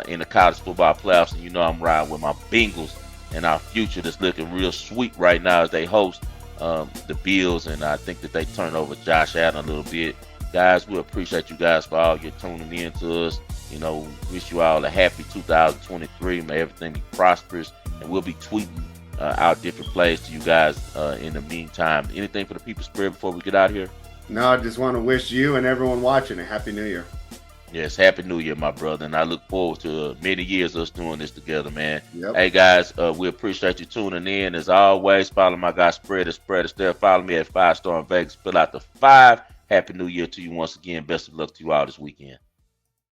in the college football playoffs, and you know I'm riding with my Bengals and our future that's looking real sweet right now as they host the Bills, and I think that they turn over Josh Allen a little bit. Guys, we appreciate you guys for all your tuning in to us. You know, wish you all a happy 2023. May everything be prosperous, and we'll be tweeting out different plays to you guys in the meantime. Anything for the people spread before we get out here? No, I just want to wish you and everyone watching a happy new year. Yes, happy new year, my brother, and I look forward to many years of us doing this together, man. Yep. Hey guys, we appreciate you tuning in. As always, follow my guy Spread Astaire. Follow me at 5 Star in Vegas. Fill out the 5. Happy New Year to you once again. Best of luck to you all this weekend.